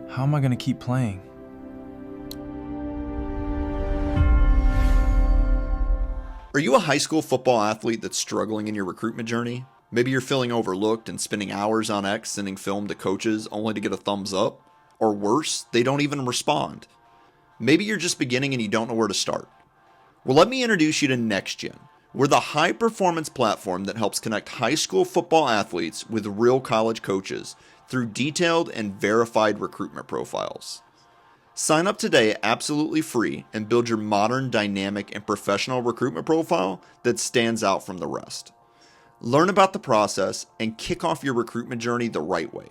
How am I going to keep playing? Are you a high school football athlete that's struggling in your recruitment journey? Maybe you're feeling overlooked and spending hours on X sending film to coaches only to get a thumbs up? Or worse, they don't even respond. Maybe you're just beginning and you don't know where to start. Well, let me introduce you to NXTGen. We're the high-performance platform that helps connect high school football athletes with real college coaches through detailed and verified recruitment profiles. Sign up today absolutely free and build your modern, dynamic, and professional recruitment profile that stands out from the rest. Learn about the process and kick off your recruitment journey the right way.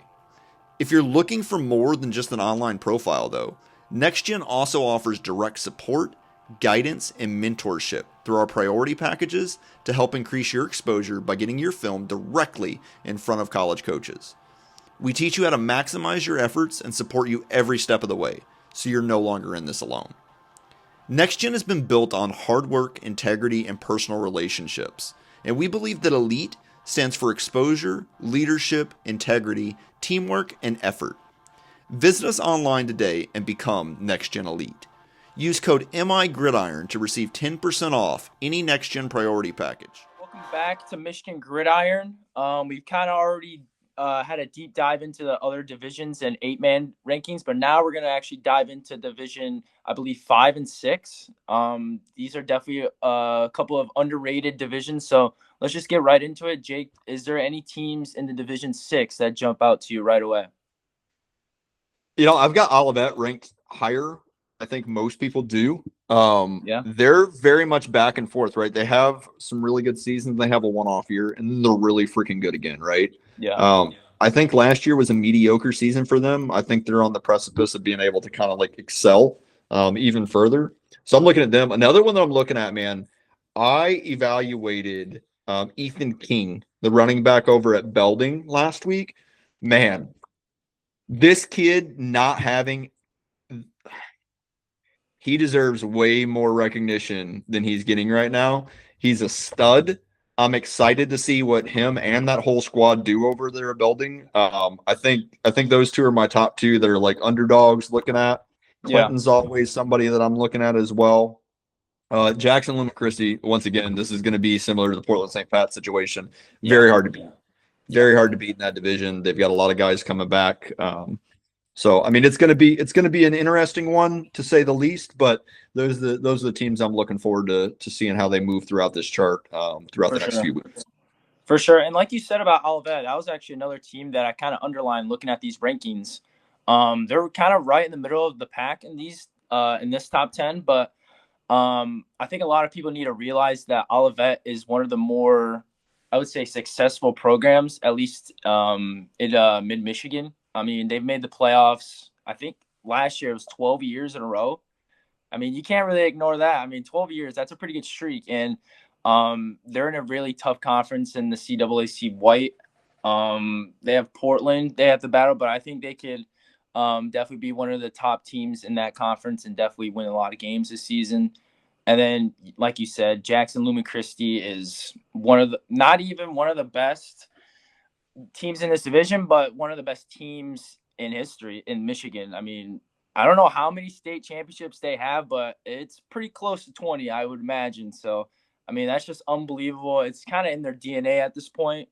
If you're looking for more than just an online profile though, NXTGen also offers direct support, guidance, and mentorship through our priority packages to help increase your exposure by getting your film directly in front of college coaches. We teach you how to maximize your efforts and support you every step of the way, so you're no longer in this alone. NXTGen has been built on hard work, integrity, and personal relationships, and we believe that ELITE stands for exposure, leadership, integrity, teamwork, and effort. Visit us online today and become NXTGen Elite. Use code MIGridiron to receive 10% off any NextGen priority package. Welcome back to Michigan Gridiron. We've kind of already had a deep dive into the other divisions and 8-man rankings, but now we're going to actually dive into division, I believe, 5 and 6. These are definitely a couple of underrated divisions. So let's just get right into it. Jake, is there any teams in the division 6 that jump out to you right away? I've got Olivet ranked higher. I think most people do. Yeah. They're very much back and forth, right? They have some really good seasons. They have a one-off year, and then they're really freaking good again, right? Yeah. I think last year was a mediocre season for them. I think they're on the precipice of being able to kind of like excel even further. So I'm looking at them. Another one that I'm looking at, man, I evaluated Ethan King, the running back over at Belding last week. Man, this kid not having he deserves way more recognition than he's getting right now. He's a stud. I'm excited to see what him and that whole squad do over there at Belding. I think those two are my top two that are like underdogs looking at. Clinton's always somebody that I'm looking at as well. Jackson Luma Christie, once again, this is going to be similar to the Portland St. Pat situation. Very hard to beat. Very hard to beat in that division. They've got a lot of guys coming back. So I mean, it's gonna be an interesting one to say the least. But those are the teams I'm looking forward to seeing how they move throughout this chart throughout the next few weeks. For sure, and like you said about Olivet, that was actually another team that I kind of underlined looking at these rankings. They're kind of right in the middle of the pack in these in this top 10, but I think a lot of people need to realize that Olivet is one of the more, I would say, successful programs, at least in mid-Michigan. I mean, they've made the playoffs, I think last year it was 12 years in a row. I mean, you can't really ignore that. I mean, 12 years, that's a pretty good streak. And they're in a really tough conference in the CAAC White. They have Portland. They have the battle, but I think they could definitely be one of the top teams in that conference and definitely win a lot of games this season. And then, like you said, Jackson Lumen Christie is not even one of the best teams in this division, but one of the best teams in history in Michigan. I mean, I don't know how many state championships they have, but it's pretty close to 20, I would imagine. So, I mean, that's just unbelievable. It's kind of in their DNA at this point.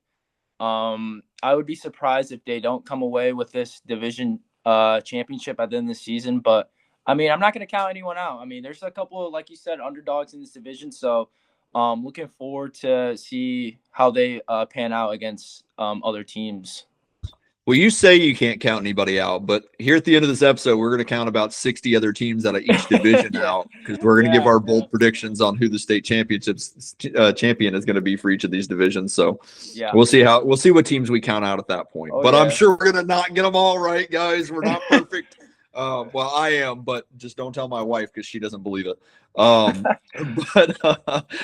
I would be surprised if they don't come away with this division championship at the end of the season. But, I mean, I'm not going to count anyone out. I mean, there's a couple of, like you said, underdogs in this division. So, looking forward to see how they pan out against other teams. Well, you say you can't count anybody out, but here at the end of this episode, we're going to count about 60 other teams out of each division out because we're going to give our bold predictions on who the state championships champion is going to be for each of these divisions. So we'll see what teams we count out at that point. I'm sure we're going to not get them all right, guys. We're not perfect. Well, I am, but just don't tell my wife because she doesn't believe it.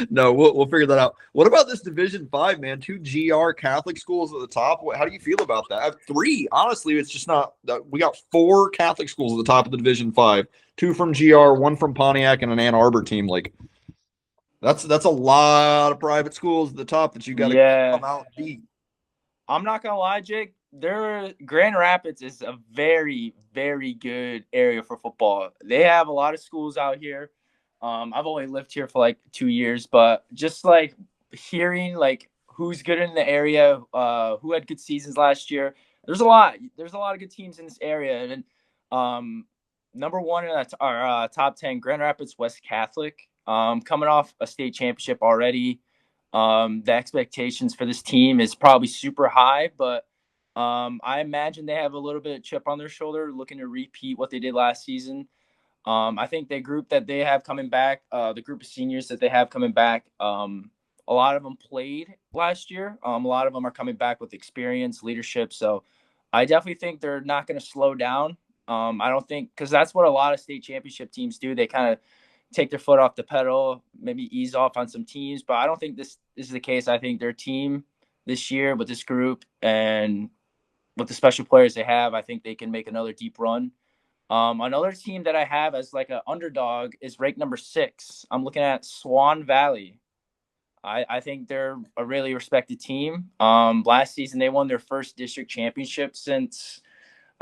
No, we'll figure that out. What about this Division 5, man? 2 GR Catholic schools at the top. How do you feel about that? I have 3. Honestly, it's just not. We got 4 Catholic schools at the top of the Division 5. 2 from GR, 1 from Pontiac, and an Ann Arbor team. Like that's a lot of private schools at the top that you got to come out and beat. I'm not gonna lie, Jake. Grand Rapids is a very, very good area for football. They have a lot of schools out here. I've only lived here for like 2 years, but just like hearing like who's good in the area, who had good seasons last year. There's a lot of good teams in this area. And number one in our top 10, Grand Rapids West Catholic, coming off a state championship already. The expectations for this team is probably super high, but I imagine they have a little bit of chip on their shoulder, looking to repeat what they did last season. I think the group that they have coming back, the group of seniors that they have coming back, a lot of them played last year. A lot of them are coming back with experience, leadership. So I definitely think they're not going to slow down. I don't think, because that's what a lot of state championship teams do. They kind of take their foot off the pedal, maybe ease off on some teams. But I don't think this is the case. I think their team this year with this group and with the special players they have, I think they can make another deep run. Another team that I have as like an underdog is ranked number 6. I'm looking at Swan Valley. I think they're a really respected team. Last season, they won their first district championship since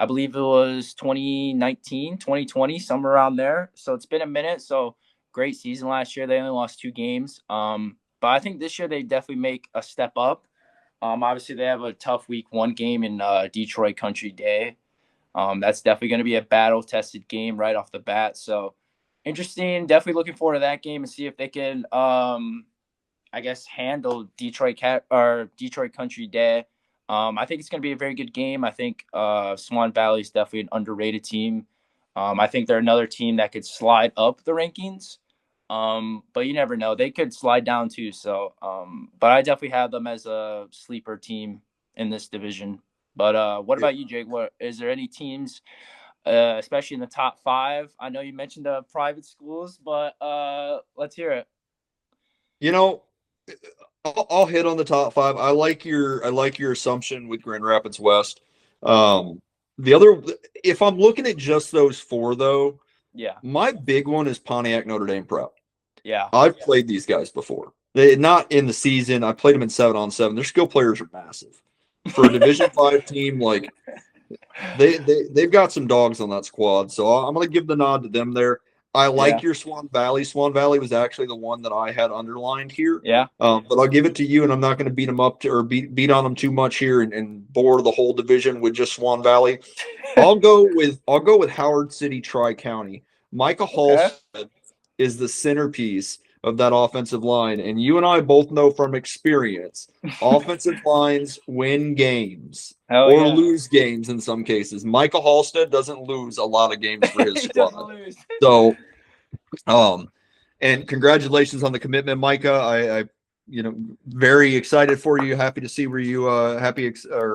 I believe it was 2019, 2020, somewhere around there. So it's been a minute. So great season last year. They only lost 2 games. But I think this year they definitely make a step up. Obviously, they have a tough week 1 game in Detroit Country Day. That's definitely going to be a battle-tested game right off the bat. So interesting. Definitely looking forward to that game and see if they can, I guess, handle Detroit Country Day. I think it's going to be a very good game. I think Swan Valley is definitely an underrated team. I think they're another team that could slide up the rankings. But you never know. They could slide down too. So, but I definitely have them as a sleeper team in this division. But what about you, Jake? What is there any teams, especially in the top 5? I know you mentioned the private schools, but let's hear it. You know, I'll hit on the top 5. I like your assumption with Grand Rapids West. The other, if I'm looking at just those 4 though, yeah, my big one is Pontiac Notre Dame Prep. Yeah, I've played these guys before. They not in the season. I played them in 7-on-7. Their skill players are massive for a Division 5 team. Like they've got some dogs on that squad. So I'm going to give the nod to them there. I like your Swan Valley. Swan Valley was actually the one that I had underlined here. Yeah. But I'll give it to you, and I'm not going to beat them up beat on them too much here and bore the whole division with just Swan Valley. I'll go with Howard City Tri-County. Micah Halstead is the centerpiece of that offensive line, and you and I both know from experience, offensive lines win games lose games in some cases. Micah Halstead doesn't lose a lot of games for his squad. So, and congratulations on the commitment, Micah. I very excited for you. Happy to see where you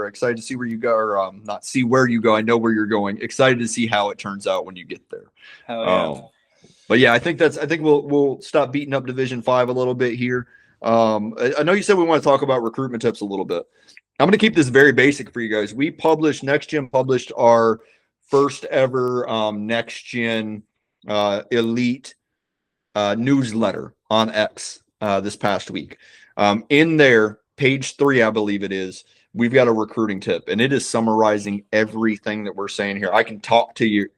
excited to see where you go, or not see where you go. I know where you're going. Excited to see how it turns out when you get there. Hell yeah. But yeah, I think we'll stop beating up Division 5 a little bit here. I know you said we want to talk about recruitment tips a little bit. I'm going to keep this very basic for you guys. NXTGen published our first ever NXTGen Elite newsletter on X this past week. In there, page 3, I believe it is, we've got a recruiting tip, and it is summarizing everything that we're saying here. I can talk to you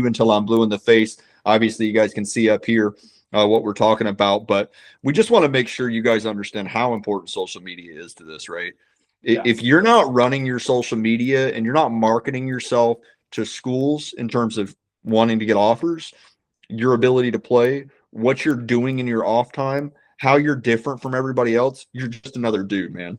until I'm blue in the face. Obviously, you guys can see up here what we're talking about, but we just want to make sure you guys understand how important social media is to this, right? Yeah. If you're not running your social media and you're not marketing yourself to schools in terms of wanting to get offers, your ability to play, what you're doing in your off time, how you're different from everybody else, you're just another dude, man.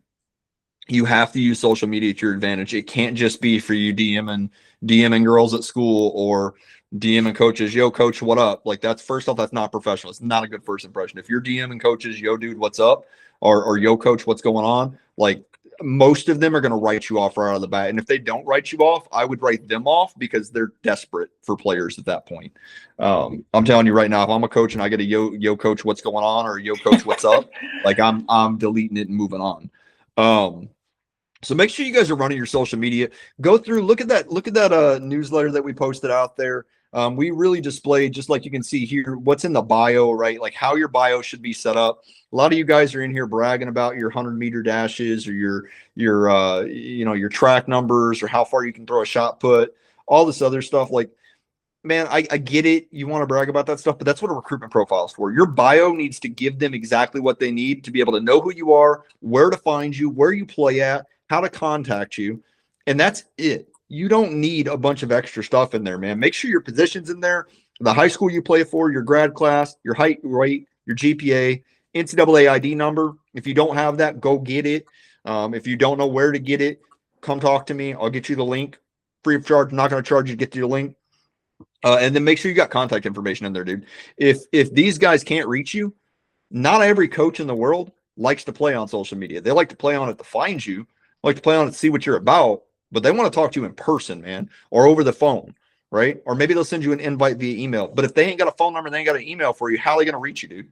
You have to use social media to your advantage. It can't just be for you DMing girls at school or DMing coaches, yo, coach, what up? Like, that's, first off, that's not professional. It's not a good first impression. If you're DMing coaches, yo, dude, what's up? Or yo, coach, what's going on? Like, most of them are going to write you off right out of the bat. And if they don't write you off, I would write them off because they're desperate for players at that point. I'm telling you right now, if I'm a coach and I get a yo, coach, what's going on? Or yo, coach, what's up? Like, I'm deleting it and moving on. So make sure you guys are running your social media. Go through, look at that newsletter that we posted out there. We really displayed, just like you can see here, what's in the bio, right? Like how your bio should be set up. A lot of you guys are in here bragging about your 100-meter dashes or your track numbers or how far you can throw a shot put, all this other stuff. Like, man, I get it. You want to brag about that stuff, but that's what a recruitment profile is for. Your bio needs to give them exactly what they need to be able to know who you are, where to find you, where you play at, how to contact you. And that's it. You don't need a bunch of extra stuff in there, man. Make sure your position's in there, the high school you play for, your grad class, your height, weight, your GPA, NCAA ID number. If you don't have that, go get it. If you don't know where to get it, come talk to me. I'll get you the link. Free of charge. I'm not going to charge you to get you the link. And then make sure you got contact information in there, dude. If these guys can't reach you, not every coach in the world likes to play on social media. They like to play on it to find you, like to play on it to see what you're about, but they want to talk to you in person, man, or over the phone, right? Or maybe they'll send you an invite via email. But if they ain't got a phone number, they ain't got an email for you, how are they going to reach you, dude?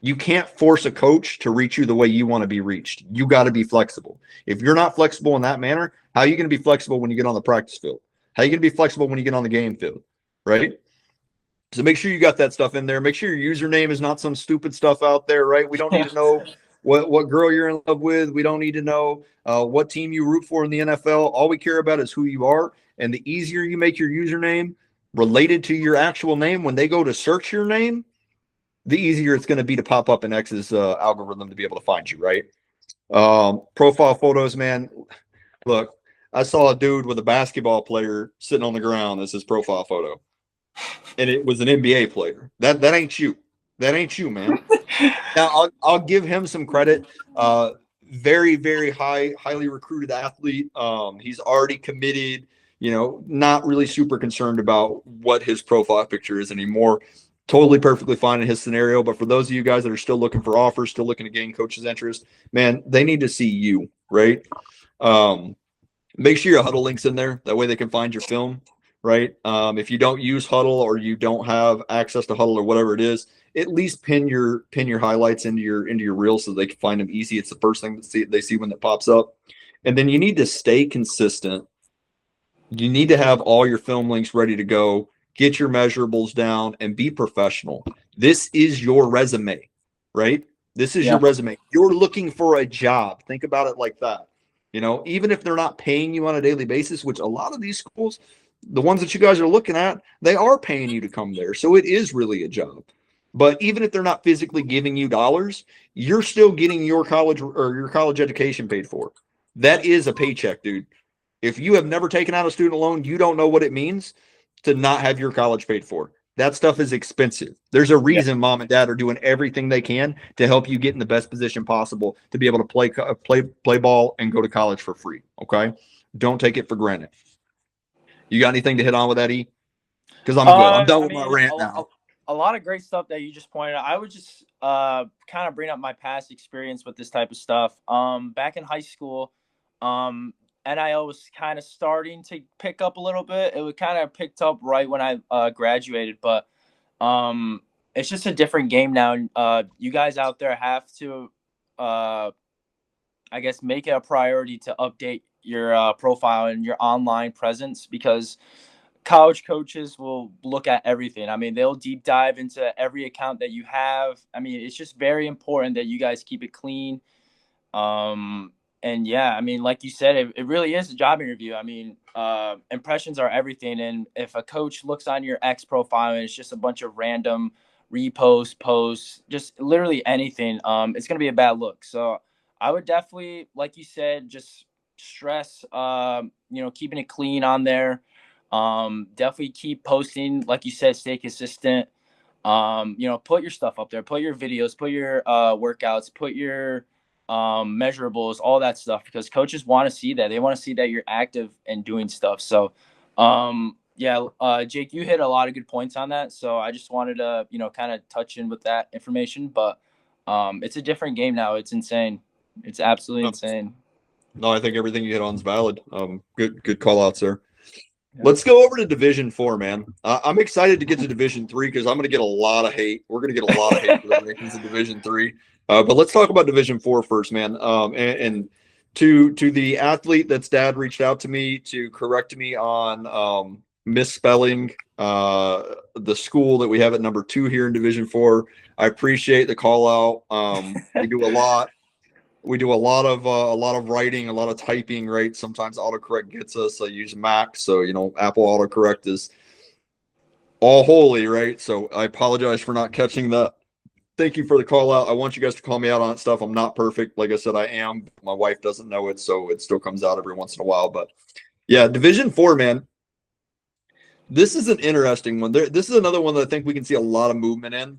You can't force a coach to reach you the way you want to be reached. You got to be flexible. If you're not flexible in that manner, how are you going to be flexible when you get on the practice field? How are you going to be flexible when you get on the game field, right? So make sure you got that stuff in there. Make sure your username is not some stupid stuff out there, right? We don't need to know what girl you're in love with. We don't need to know what team you root for in the NFL. All we care about is who you are And the easier you make your username related to your actual name, when they go to search your name, the easier it's going to be to pop up in X's algorithm to be able to find you, right? Profile photos, man. Look, I saw a dude with a basketball player sitting on the ground as his profile photo, and it was an NBA player. That ain't you. That ain't you, man. Now I'll give him some credit. Very, very highly recruited athlete. He's already committed. You know, not really super concerned about what his profile picture is anymore. Totally perfectly fine in his scenario. But for those of you guys that are still looking for offers, still looking to gain coaches' interest, man, they need to see you, right? Make sure your Huddle link's in there. That way they can find your film, right? If you don't use Huddle or you don't have access to Huddle or whatever it is, at least pin your highlights into your reel so they can find them easy. It's the first thing that they see when it pops up. And then you need to stay consistent. You need to have all your film links ready to go, get your measurables down, and be professional. This is your resume, right? This is your resume. You're looking for a job. Think about it like that. You know, even if they're not paying you on a daily basis, which a lot of these schools, the ones that you guys are looking at, they are paying you to come there. So it is really a job. But even if they're not physically giving you dollars, you're still getting your college or your college education paid for. That is a paycheck, dude. If you have never taken out a student loan, you don't know what it means to not have your college paid for. That stuff is expensive. There's a reason mom and dad are doing everything they can to help you get in the best position possible to be able to play ball and go to college for free. Okay, don't take it for granted. You got anything to hit on with that, E? Because I'm good. I'm done with my rant now. A lot of great stuff that you just pointed out. I would just kind of bring up my past experience with this type of stuff. Back in high school, NIL was kind of starting to pick up a little bit. It was kind of picked up right when I graduated, but it's just a different game now. You guys out there have to, I guess, make it a priority to update your profile and your online presence, because college coaches will look at everything. I mean, they'll deep dive into every account that you have. I mean, it's just very important that you guys keep it clean. And yeah, I mean, like you said, it really is a job interview. I mean, impressions are everything. And if a coach looks on your X profile and it's just a bunch of random reposts, posts, just literally anything, it's going to be a bad look. So I would definitely, like you said, just stress, keeping it clean on there. Definitely keep posting, like you said, stay consistent. Put your stuff up there, put your videos, put your workouts, put your measurables, all that stuff, because coaches want to see that. They want to see that you're active and doing stuff. So Jake, you hit a lot of good points on that, so I just wanted to kind of touch in with that information. But it's a different game now. It's insane. It's absolutely insane. No, I think everything you hit on is valid. Good call outs there. Yeah. Let's go over to Division 4, man. I'm excited to get to Division 3 because I'm going to get a lot of hate. We're going to get a lot of hate for the rankings in Division 3. But let's talk about Division 4 first, man. And to the athlete that's dad reached out to me to correct me on misspelling the school that we have at number 2 here in Division 4. I appreciate the call out. We do a lot. We do a lot of writing, a lot of typing, right? Sometimes autocorrect gets us. I use Mac, so Apple autocorrect is all holy, right? So I apologize for not catching that. Thank you for the call out. I want you guys to call me out on stuff. I'm not perfect. Like I said, I am. My wife doesn't know it, so it still comes out every once in a while. But yeah, Division 4, man. This is an interesting one. This is another one that I think we can see a lot of movement in.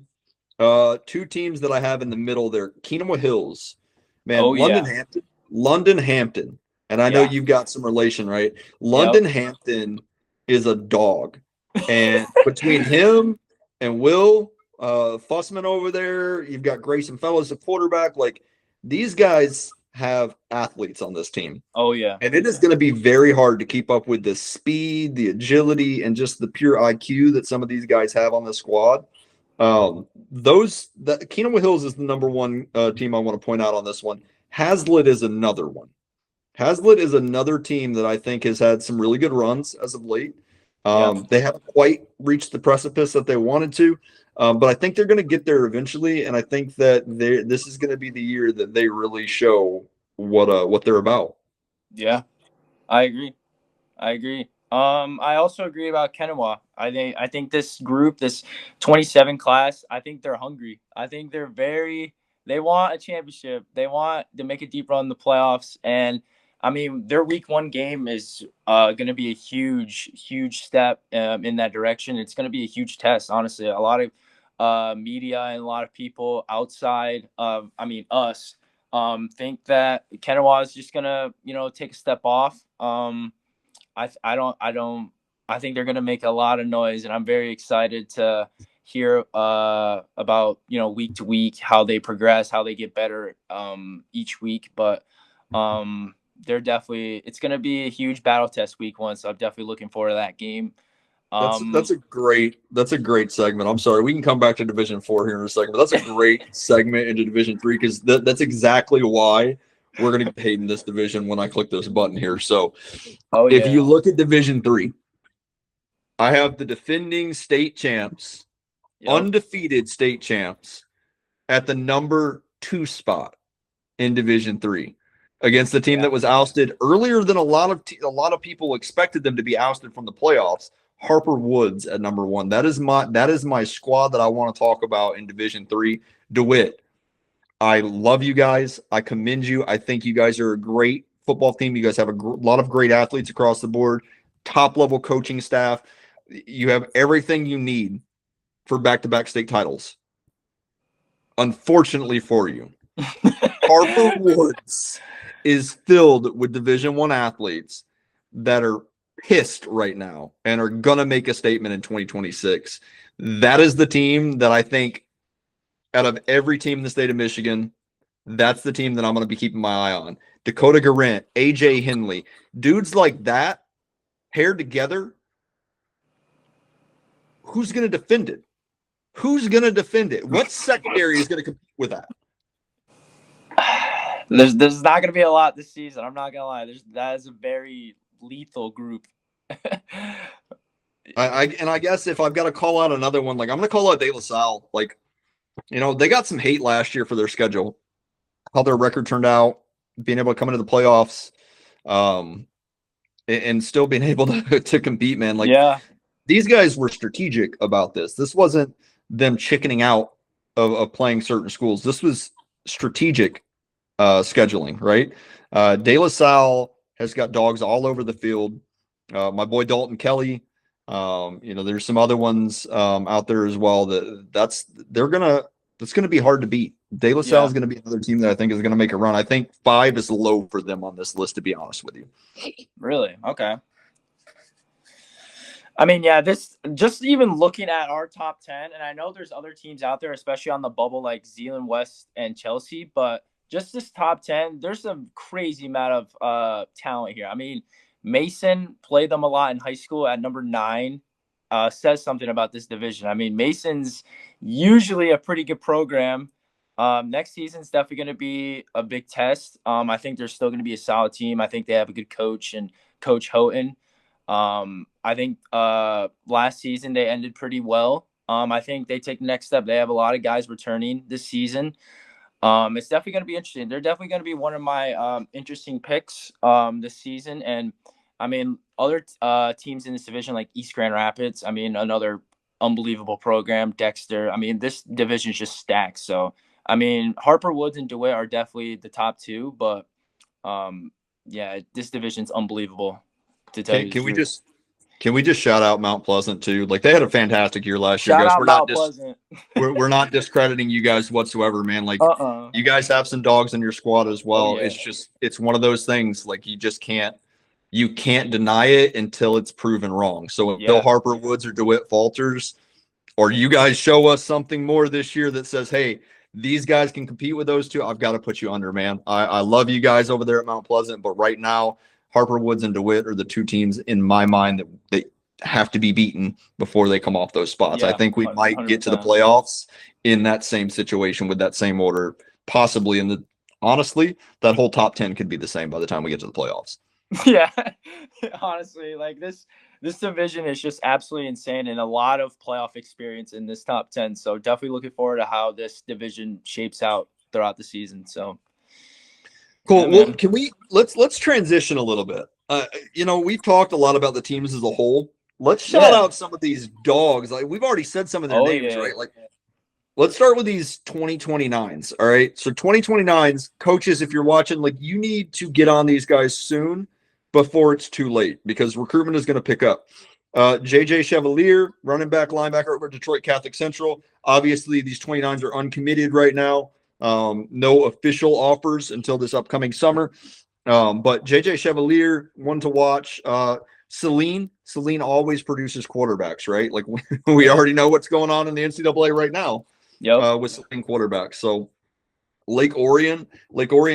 2 teams that I have in the middle there. Keenewa Hills. Man, London Hampton. And I know you've got some relation, right? London Hampton is a dog. And between him and Will Fussman over there, you've got Grayson Fellows, a quarterback. Like, these guys have athletes on this team. Oh, yeah. And it is going to be very hard to keep up with the speed, the agility, and just the pure IQ that some of these guys have on the squad. Keenewa Hills is the number 1 team I want to point out on this one. Hazlitt is another one. Hazlitt is another team that I think has had some really good runs as of late. They haven't quite reached the precipice that they wanted to, but I think they're going to get there eventually. And I think that this is going to be the year that they really show what they're about. Yeah, I agree. I also agree about Kennewa. I think this group, this 27 class, I think they're hungry. I think they want a championship. They want to make a deep run in the playoffs. And I mean, their week one game is going to be a huge step in that direction. It's going to be a huge test, honestly. A lot of media and a lot of people outside of, I mean, us, think that Kennewa is just going to, take a step off. I think they're going to make a lot of noise, and I'm very excited to hear about week to week how they progress, how they get better each week. But it's going to be a huge battle test week one, so I'm definitely looking forward to that game. That's a great segment. I'm sorry, we can come back to Division 4 here in a second, but that's a great segment into Division 3 because that's exactly why we're going to get paid in this division when I click this button here. So if you look at Division 3, I have the defending state champs, undefeated state champs, at the number 2 spot in Division 3 against the team that was ousted earlier than a lot of people expected them to be ousted from the playoffs. Harper Woods at number 1. That is my squad that I want to talk about in Division 3. DeWitt, I love you guys. I commend you. I think you guys are a great football team. You guys have a lot of great athletes across the board, top-level coaching staff. You have everything you need for back-to-back state titles. Unfortunately for you, Harper Woods is filled with Division I athletes that are pissed right now and are going to make a statement in 2026. That is the team that I think out of every team in the state of Michigan, that's the team that I'm going to be keeping my eye on. Dakota Garant, AJ Henley, dudes like that paired together. Who's going to defend it? Who's going to defend it? What secondary is going to compete with that? There's not going to be a lot this season. I'm not going to lie. That is a very lethal group. I guess if I've got to call out another one, like I'm going to call out De La Salle. Like, they got some hate last year for their schedule, how their record turned out, being able to come into the playoffs, and still being able to compete, man. Like, these guys were strategic about this. This wasn't them chickening out of playing certain schools. This was strategic scheduling, right? De La Salle has got dogs all over the field. My boy Dalton Kelly, there's some other ones out there as well that's gonna be hard to beat. De La Salle is gonna be another team that I think is gonna make a run. I think 5 is low for them on this list, to be honest with you. Really? Okay. I mean, this just even looking at our top 10, and I know there's other teams out there, especially on the bubble like Zeeland West and Chelsea, but just this top 10, there's some crazy amount of talent here. I mean, Mason played them a lot in high school at number 9. Says something about this division. I mean, Mason's usually a pretty good program. Next season's definitely going to be a big test. I think they're still going to be a solid team. I think they have a good coach and Coach Houghton. I think last season they ended pretty well. I think they take the next step. They have a lot of guys returning this season. It's definitely going to be interesting. They're definitely going to be one of my interesting picks this season. And I mean, other teams in this division like East Grand Rapids, I mean, another unbelievable program, Dexter. I mean, this division is just stacked. So, I mean, Harper Woods and DeWitt are definitely the top 2, but this division's unbelievable. To tell you, can we just shout out Mount Pleasant too? Like, they had a fantastic year last year, guys. We're not discrediting you guys whatsoever, man. Like, you guys have some dogs in your squad as well. It's one of those things. Like, you can't deny it until it's proven wrong. So until Harper Woods or DeWitt falters, or you guys show us something more this year that says, hey, these guys can compete with those two, I've got to put you under, man. I love you guys over there at Mount Pleasant, but right now, Harper Woods and DeWitt are the 2 teams in my mind that they have to be beaten before they come off those spots. I think we might 100%. Get to the playoffs in that same situation with that same order, possibly honestly, that whole top 10 could be the same by the time we get to the playoffs. Yeah, honestly, like this division is just absolutely insane, and a lot of playoff experience in this top 10. So definitely looking forward to how this division shapes out throughout the season. So cool. Well, can we let's transition a little bit. We've talked a lot about the teams as a whole. Let's shout out some of these dogs. Like we've already said some of their names, right? Like let's start with these 2029s. All right. So 2029s, coaches, if you're watching, like you need to get on these guys soon before it's too late because recruitment is going to pick up. JJ Chevalier, running back, linebacker over Detroit Catholic Central. Obviously, these 29s are uncommitted right now. No official offers until this upcoming summer. But JJ Chevalier, one to watch. Celine always produces quarterbacks, right? Like we already know what's going on in the NCAA right now. With Celine quarterbacks. So Lake Orion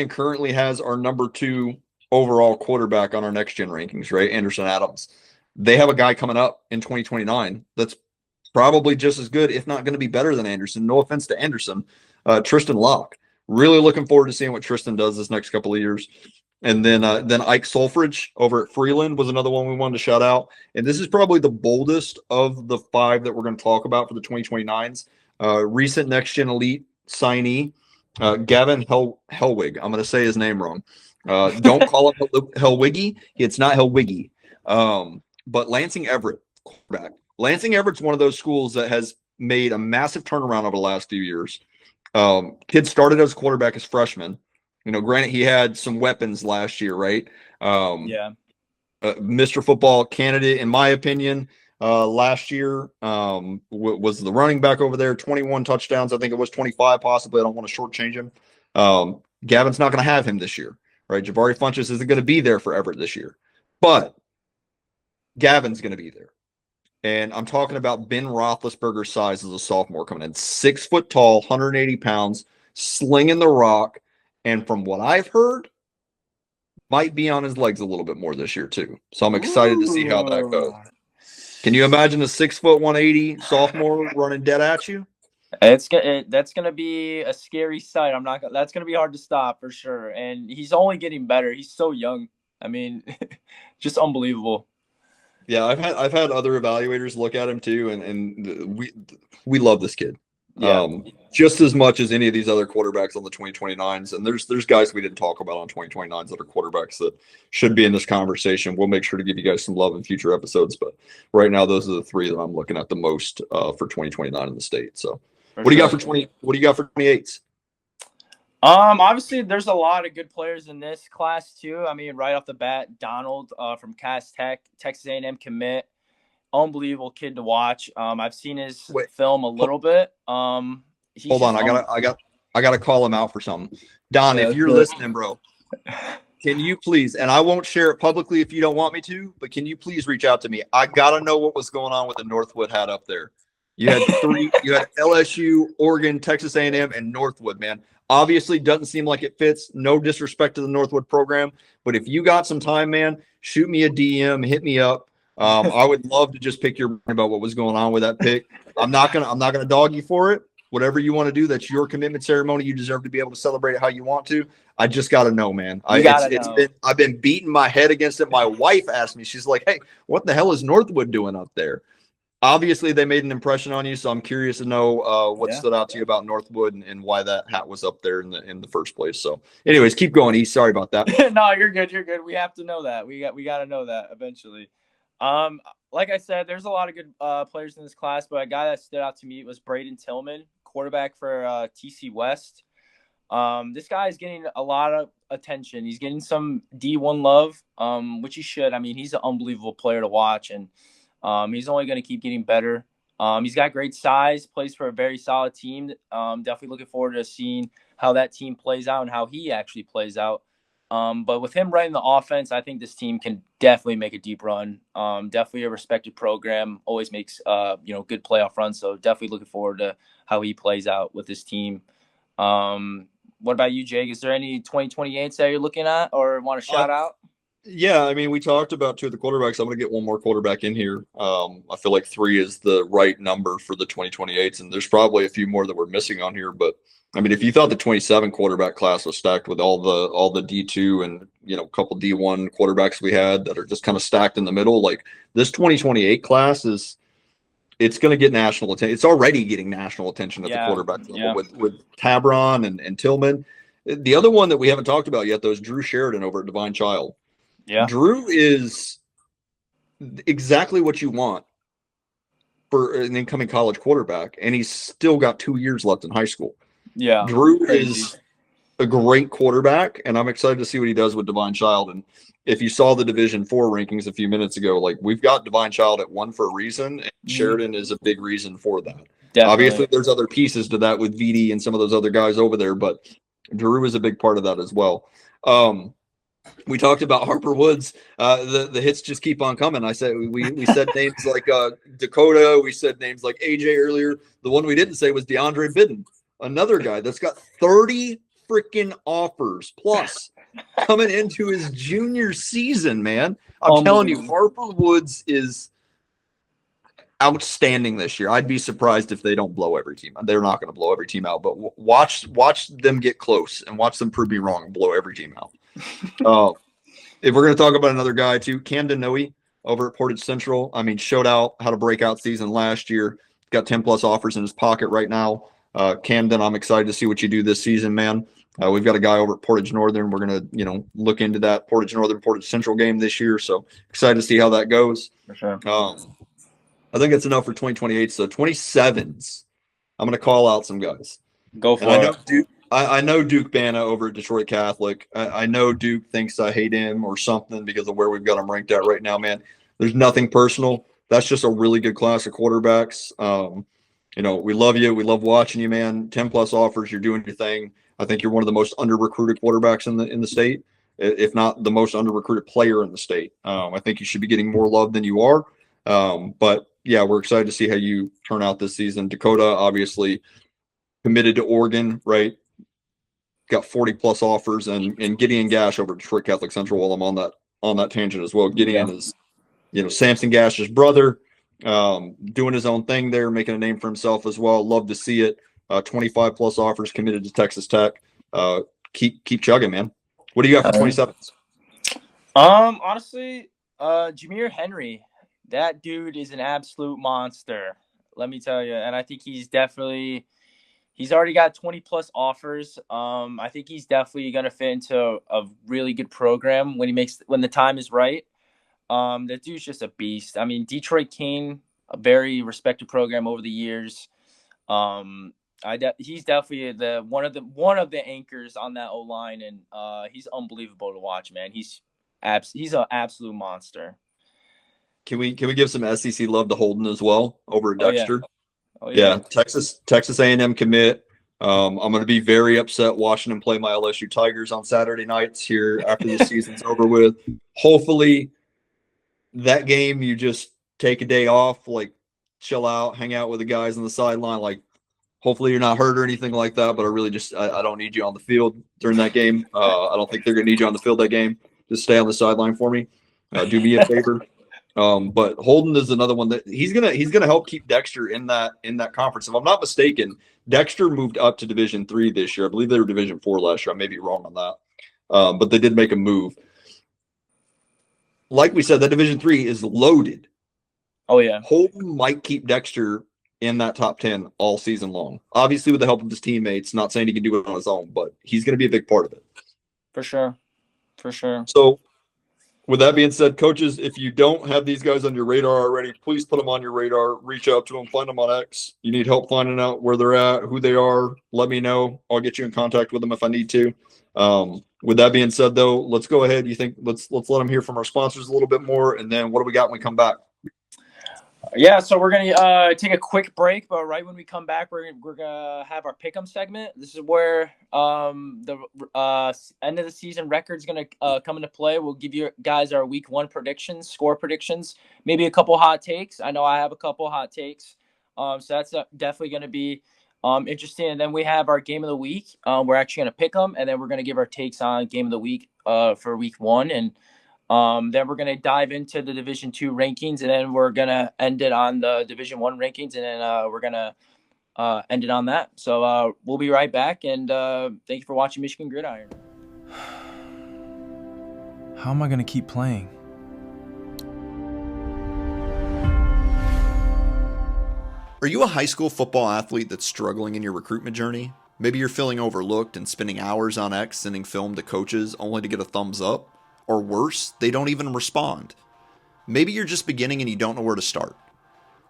currently has our number 2 overall quarterback on our next gen rankings, right? Anderson Adams. They have a guy coming up in 2029 that's probably just as good, if not going to be better than Anderson. No offense to Anderson. Tristan Locke. Really looking forward to seeing what Tristan does this next couple of years. And then Ike Solfridge over at Freeland was another one we wanted to shout out. And this is probably the boldest of the 5 that we're going to talk about for the 2029s. Recent Next Gen Elite signee, Gavin Hellwig. I'm going to say his name wrong. Don't call him Hellwiggy. It's not Hellwiggy. But Lansing Everett, quarterback. Lansing Everett's one of those schools that has made a massive turnaround over the last few years. Kid started as quarterback as freshman. Granted, he had some weapons last year, right? Mr. Football candidate, in my opinion, last year was the running back over there. 21 touchdowns. I think it was 25 possibly. I don't want to shortchange him. Gavin's not going to have him this year, right? Jabari Funchess isn't going to be there for Everett this year. But Gavin's going to be there. And I'm talking about Ben Roethlisberger's size as a sophomore coming in. 6 foot tall, 180 pounds, slinging the rock. And from what I've heard, might be on his legs a little bit more this year too. So I'm excited to see how that goes. Can you imagine a 6 foot 180 sophomore running dead at you? That's gonna be a scary sight. That's gonna be hard to stop for sure. And he's only getting better. He's so young. I mean, just unbelievable. Yeah, I've had other evaluators look at him too, and we love this kid. Just as much as any of these other quarterbacks on the 2029s. And there's guys we didn't talk about on 2029s that are quarterbacks that should be in this conversation. We'll make sure to give you guys some love in future episodes. But right now, those are the 3 that I'm looking at the most for 2029 in the state. So what do you got for 28s? Obviously there's a lot of good players in this class too. I mean, right off the bat, Donald from Cass Tech, Texas A&M commit. Unbelievable kid to watch. I've seen his film a little bit. Hold on, I gotta call him out for something. Don, if you're listening, bro, can you please? And I won't share it publicly if you don't want me to, but can you please reach out to me? I gotta know what was going on with the Northwood hat up there. You had 3. You had LSU, Oregon, Texas A&M, and Northwood. Man, obviously doesn't seem like it fits. No disrespect to the Northwood program, but if you got some time, man, shoot me a DM, hit me up. I would love to just pick your brain about what was going on with that pick. I'm not gonna dog you for it. Whatever you want to do, that's your commitment ceremony. You deserve to be able to celebrate it how you want to. I just got to know, man. I've been beating my head against it. My wife asked me, she's like, "Hey, what the hell is Northwood doing up there?" Obviously, they made an impression on you, so I'm curious to know what stood out to you about Northwood and why that hat was up there in the first place. So, anyways, keep going, E. Sorry about that. No, you're good. You're good. We have to know that. We got to know that eventually. Like I said, there's a lot of good players in this class, but a guy that stood out to me was Braden Tillman, quarterback for TC West. This guy is getting a lot of attention. He's getting some D1 love, which he should. I mean, he's an unbelievable player to watch, and he's only going to keep getting better. He's got great size, plays for a very solid team. Definitely looking forward to seeing how that team plays out and how he actually plays out. But with him running the offense, I think this team can definitely make a deep run. Definitely a respected program, always makes good playoff runs. So definitely looking forward to how he plays out with this team. What about you, Jake? Is there any 2028s that you're looking at or want to shout out? Yeah, I mean, we talked about 2 of the quarterbacks. I'm going to get one more quarterback in here. I feel like 3 is the right number for the 2028s, and there's probably a few more that we're missing on here. But I mean, if you thought the 27 quarterback class was stacked with all the D2 and a couple D1 quarterbacks we had that are just kind of stacked in the middle, like this 2028 class it's going to get national attention. It's already getting national attention at the quarterback level with Tabron and Tillman. The other one that we haven't talked about yet, though, is Drew Sheridan over at Divine Child. Yeah. Drew is exactly what you want for an incoming college quarterback, and he's still got 2 years left in high school. Yeah. Drew Crazy. is a great quarterback, and I'm excited to see what he does with Divine Child. And if you saw the Division 4 rankings a few minutes ago, like, we've got Divine Child at 1 for a reason, and Sheridan is a big reason for that. Definitely. Obviously, there's other pieces to that with VD and some of those other guys over there, but Drew is a big part of that as well. We talked about Harper Woods. The hits just keep on coming. I said we said names like Dakota. We said names like AJ earlier. The one we didn't say was DeAndre Bidden, another guy that's got 30 freaking offers plus coming into his junior season. Man, I'm telling you, Harper Woods is outstanding this year. I'd be surprised if they don't blow every team out. They're not going to blow every team out, but watch them get close and watch them prove me wrong and blow every team out. If we're going to talk about another guy too, Camden Noe over at Portage Central. I mean, showed out, had a breakout season last year. Got 10 plus offers in his pocket right now. Camden, I'm excited to see what you do this season, man. We've got a guy over at Portage Northern. We're going to, look into that Portage Northern, Portage Central game this year. So excited to see how that goes. For sure. I think that's enough for 2028. So 27s, I'm going to call out some guys. Go for it. I know Duke Banna over at Detroit Catholic. I know Duke thinks I hate him or something because of where we've got him ranked at right now, man. There's nothing personal. That's just a really good class of quarterbacks. We love you. We love watching you, man. 10 plus offers. You're doing your thing. I think you're one of the most under-recruited quarterbacks in the state, if not the most under-recruited player in the state. I think you should be getting more love than you are. But yeah, we're excited to see how you turn out this season. Dakota, obviously committed to Oregon, right? Got 40 plus offers, and Gideon Gash over at Detroit Catholic Central. While I'm on that tangent as well, Gideon is, Samson Gash's brother, doing his own thing there, making a name for himself as well. Love to see it. 25 plus offers committed to Texas Tech. Keep chugging, man. What do you got for 27s? Honestly, Jameer Henry, that dude is an absolute monster. Let me tell you, and I think he's already got 20 plus offers. I think he's definitely going to fit into a really good program when the time is right. That dude's just a beast. I mean, Detroit King, a very respected program over the years. He's definitely one of the anchors on that O-line, and he's unbelievable to watch, man. He's an absolute monster. Can we give some SEC love to Holden as well over at Dexter? Oh, yeah. Texas A&M commit. I'm going to be very upset watching him play my LSU Tigers on Saturday nights here after the season's over with. Hopefully that game you just take a day off, like chill out, hang out with the guys on the sideline. Like, hopefully you're not hurt or anything like that, but I really I don't need you on the field during that game. I don't think they're going to need you on the field that game. Just stay on the sideline for me. Do me a favor. But Holden is another one that he's gonna help keep Dexter in that conference. If I'm not mistaken, Dexter moved up to Division 3 this year. I believe they were Division 4 last year. I may be wrong on that, but they did make a move. Like we said, that Division 3 is loaded. Oh yeah, Holden might keep Dexter in that top 10 all season long. Obviously, with the help of his teammates. Not saying he can do it on his own, but he's going to be a big part of it. For sure. So, with that being said, coaches, if you don't have these guys on your radar already, please put them on your radar. Reach out to them. Find them on X. You need help finding out where they're at, who they are. Let me know. I'll get you in contact with them if I need to. With that being said, though, let's go ahead. You think let's let them hear from our sponsors a little bit more, and then what do we got when we come back? Yeah, so we're gonna take a quick break, but right when we come back, we're gonna have our pick'em segment. This is where the end of the season record's gonna come into play. We'll give you guys our week 1 predictions, score predictions, maybe a couple hot takes. I know I have a couple hot takes, so that's definitely gonna be interesting. And then we have our game of the week. We're actually gonna pick them, and then we're gonna give our takes on game of the week for week 1, and then we're going to dive into the Division 2 rankings, and then we're going to end it on the Division 1 rankings, and then we're going to end it on that. So we'll be right back, and thank you for watching Michigan Gridiron. How am I going to keep playing? Are you a high school football athlete that's struggling in your recruitment journey? Maybe you're feeling overlooked and spending hours on X sending film to coaches only to get a thumbs up? or worse, they don't even respond. Maybe you're just beginning and you don't know where to start.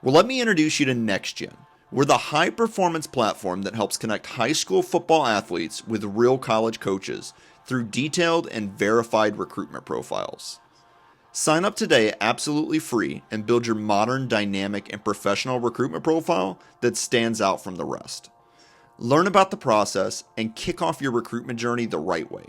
Well, let me introduce you to NXTGen. We're the high-performance platform that helps connect high school football athletes with real college coaches through detailed and verified recruitment profiles. Sign up today absolutely free and build your modern, dynamic, and professional recruitment profile that stands out from the rest. Learn about the process and kick off your recruitment journey the right way.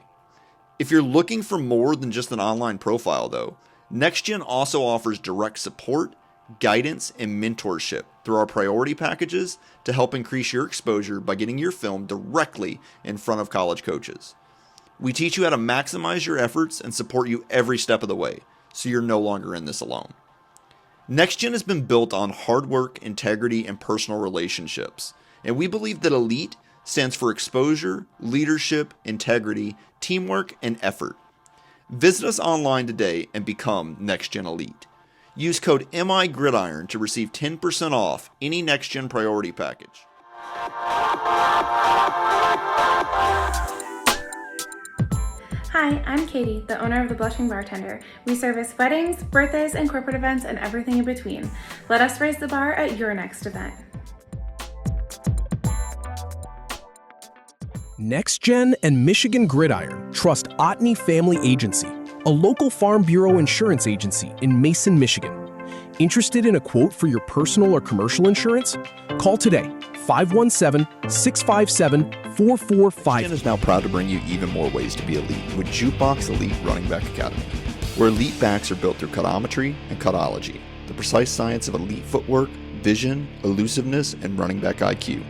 If you're looking for more than just an online profile, though, NXTGen also offers direct support, guidance, and mentorship through our priority packages to help increase your exposure by getting your film directly in front of college coaches. We teach you how to maximize your efforts and support you every step of the way, so you're no longer in this alone. NXTGen has been built on hard work, integrity, and personal relationships, and we believe that ELITE stands for exposure, leadership, integrity, teamwork, and effort. Visit us online today and become NXTGen ELITE. Use code MIGridiron to receive 10% off any NXTGen priority package. Hi, I'm Katie, the owner of the Blushing Bartender. We service weddings, birthdays, and corporate events and everything in between. Let us raise the bar at your next event. NXTGen and Michigan Gridiron trust Otney Family Agency, a local Farm Bureau insurance agency in Mason, Michigan. Interested in a quote for your personal or commercial insurance? Call today, 517-657-4455. NXTGen is now proud to bring you even more ways to be elite with Jukebox Elite Running Back Academy, where elite backs are built through cutometry and cutology, the precise science of elite footwork, vision, elusiveness, and running back IQ.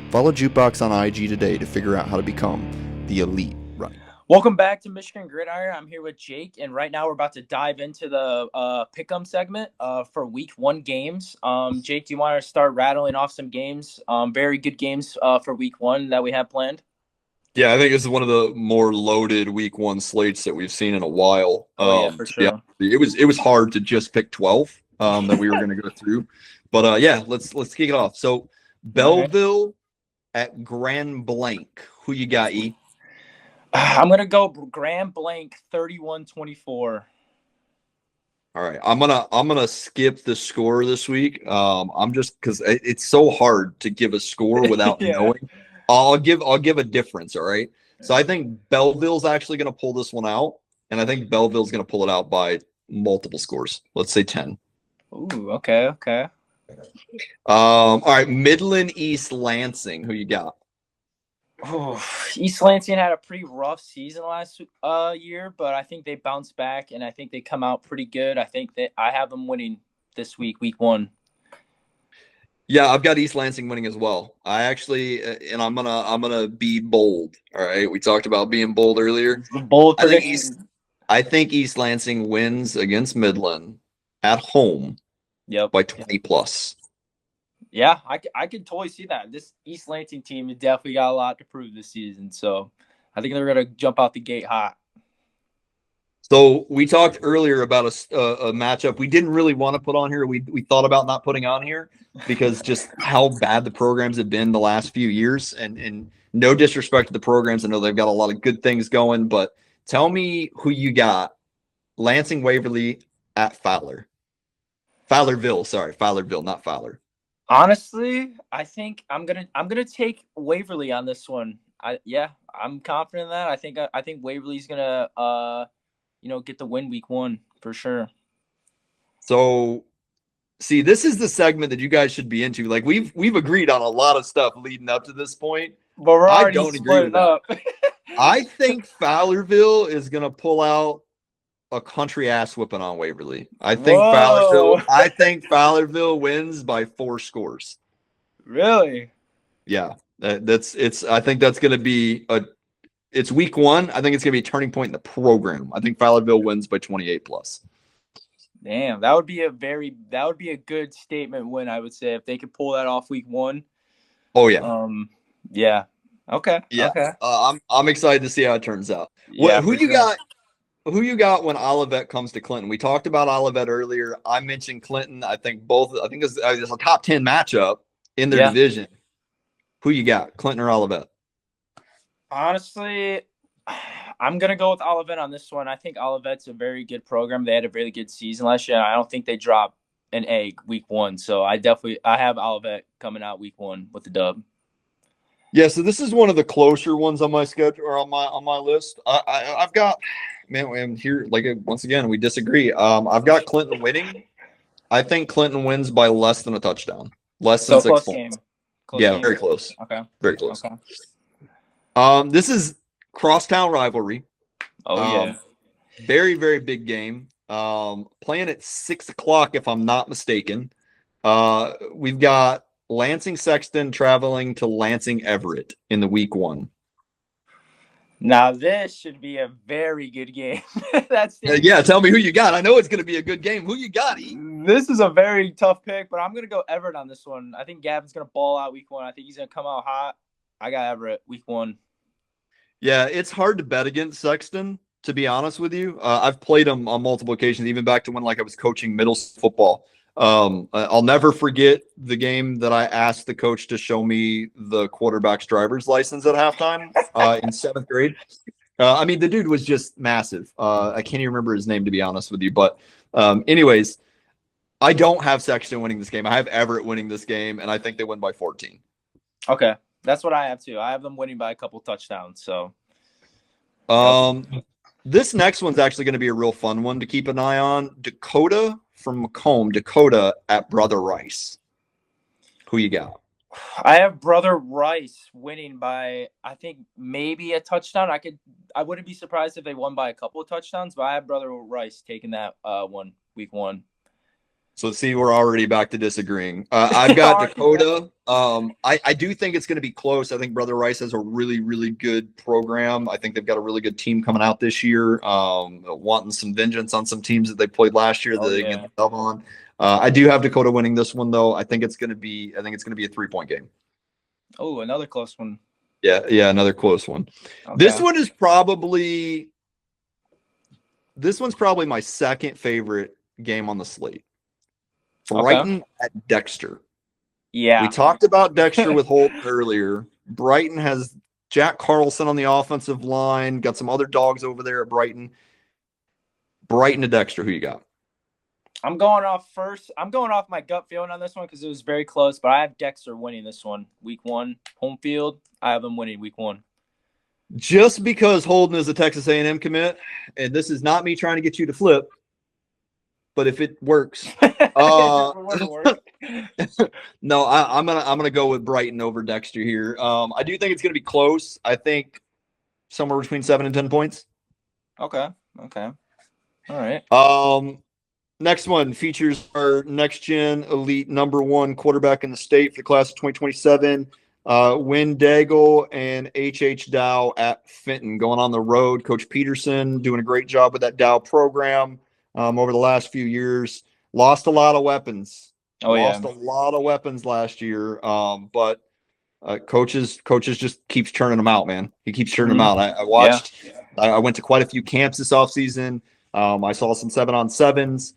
Follow Jukebox on IG today to figure out how to become the elite running back. Welcome back to Michigan Gridiron. I'm here with Jake, and right now we're about to dive into the pick'em segment for Week 1 games. Jake, do you want to start rattling off some games? Very good games for Week 1 that we have planned. Yeah, I think this is one of the more loaded Week 1 slates that we've seen in a while. Yeah, for sure. Yeah, it was hard to just pick 12 that we were going to go through, but yeah, let's kick it off. So Belleville at Grand Blanc. Who you got, E? I'm going to go Grand Blanc 31-24. All right. I'm gonna skip the score this week. I'm just because it's so hard to give a score without knowing. I'll give a difference, all right? So I think Belleville's actually gonna pull this one out, and I think Belleville's gonna pull it out by multiple scores. Let's say 10. Ooh, okay. All right, Midland East Lansing. Who you got? Oh, East Lansing had a pretty rough season last year, but I think they bounced back, and I think they come out pretty good. I think that I have them winning this week, Week 1. Yeah, I've got East Lansing winning as well. I actually, and I'm gonna be bold. All right, we talked about being bold earlier. Bold I prediction. I think East Lansing wins against Midland at home. Yep. By 20 plus. Yeah, I could totally see that. This East Lansing team has definitely got a lot to prove this season, so I think they're gonna jump out the gate hot. So we talked earlier about a matchup we didn't really want to put on here. We thought about not putting on here because just how bad the programs have been the last few years. And no disrespect to the programs. I know they've got a lot of good things going, but tell me who you got. Lansing Waverly at Fowler. Fowlerville, not Fowler. Honestly, I think I'm gonna take Waverly on this one. I'm confident in that. I think Waverly's gonna get the win Week 1 for sure. So, see, this is the segment that you guys should be into. Like we've agreed on a lot of stuff leading up to this point. But we're already I don't agree with up. I think Fowlerville is gonna pull out a country ass whipping on Waverly. I think Fowlerville wins by 4 scores. Really? Yeah, I think that's going to be it's Week 1. I think it's going to be a turning point in the program. I think Fowlerville wins by 28 plus. Damn, that would be a good statement win, I would say, if they could pull that off Week 1. Oh yeah. Yeah. Okay. Yeah. Okay. I'm excited to see how it turns out. Yeah, Who you got when Olivet comes to Clinton? We talked about Olivet earlier. I mentioned Clinton. I think it's a top 10 matchup in their division. Who you got, Clinton or Olivet? Honestly, I'm going to go with Olivet on this one. I think Olivet's a very good program. They had a really good season last year. And I don't think they dropped an egg week 1. So I have Olivet coming out week 1 with the dub. Yeah, so this is one of the closer ones on my schedule or on my list. I've got, man, I'm here, like, once again, we disagree. I've got Clinton winning. I think Clinton wins by less than a touchdown, less than 6 points. Game. Very close. Okay. Very close. Okay. This is crosstown rivalry. Oh, yeah. Very, very big game. Playing at 6 o'clock, if I'm not mistaken. We've got Lansing Sexton traveling to Lansing Everett in the week 1. Now this should be a very good game. Yeah, tell me who you got. I know it's going to be a good game. Who you got, E? This is a very tough pick, but I'm going to go Everett on this one. I think Gavin's going to ball out week 1. I think he's going to come out hot. I got Everett week 1. Yeah, it's hard to bet against Sexton, to be honest with you. I've played him on multiple occasions, even back to when I was coaching middle football. I'll never forget the game that I asked the coach to show me the quarterback's driver's license at halftime in 7th grade. I mean, the dude was just massive. I can't even remember his name, to be honest with you. But anyways, I don't have Sexton winning this game. I have Everett winning this game, and I think they win by 14. Okay. That's what I have too. I have them winning by a couple touchdowns. So, this next one's actually going to be a real fun one to keep an eye on. Dakota from Macomb, Dakota at Brother Rice. Who you got? I have Brother Rice winning by, I think, maybe a touchdown. I wouldn't be surprised if they won by a couple of touchdowns, but I have Brother Rice taking that one week 1. So see, we're already back to disagreeing. I've got Dakota. I do think it's going to be close. I think Brother Rice has a really, really good program. I think they've got a really good team coming out this year, wanting some vengeance on some teams that they played last year that they get the dub on. I do have Dakota winning this one, though. I think it's going to be a 3-point game. Oh, another close one. Yeah, another close one. Okay. This one's probably my second favorite game on the slate. Brighton at Dexter. Yeah. We talked about Dexter with Holt earlier. Brighton has Jack Carlson on the offensive line, got some other dogs over there at Brighton. Brighton to Dexter, who you got? I'm going off my gut feeling on this one because it was very close, but I have Dexter winning this one. Week 1, home field. I have them winning week 1. Just because Holden is a Texas A&M commit, and this is not me trying to get you to flip, but if it works, no, I'm gonna go with Brighton over Dexter here. I do think it's gonna be close. I think somewhere between 7 and 10 points. Okay. All right. Next one features our next-gen elite #1 quarterback in the state for the class of 2027. Win Daigle and H.H. Dow at Fenton going on the road. Coach Peterson doing a great job with that Dow program. Over the last few years, lost a lot of weapons. Lost a lot of weapons last year. But coaches just keeps churning them out, man. He keeps churning them out. I watched. Yeah. I went to quite a few camps this offseason. I saw some 7-on-7s.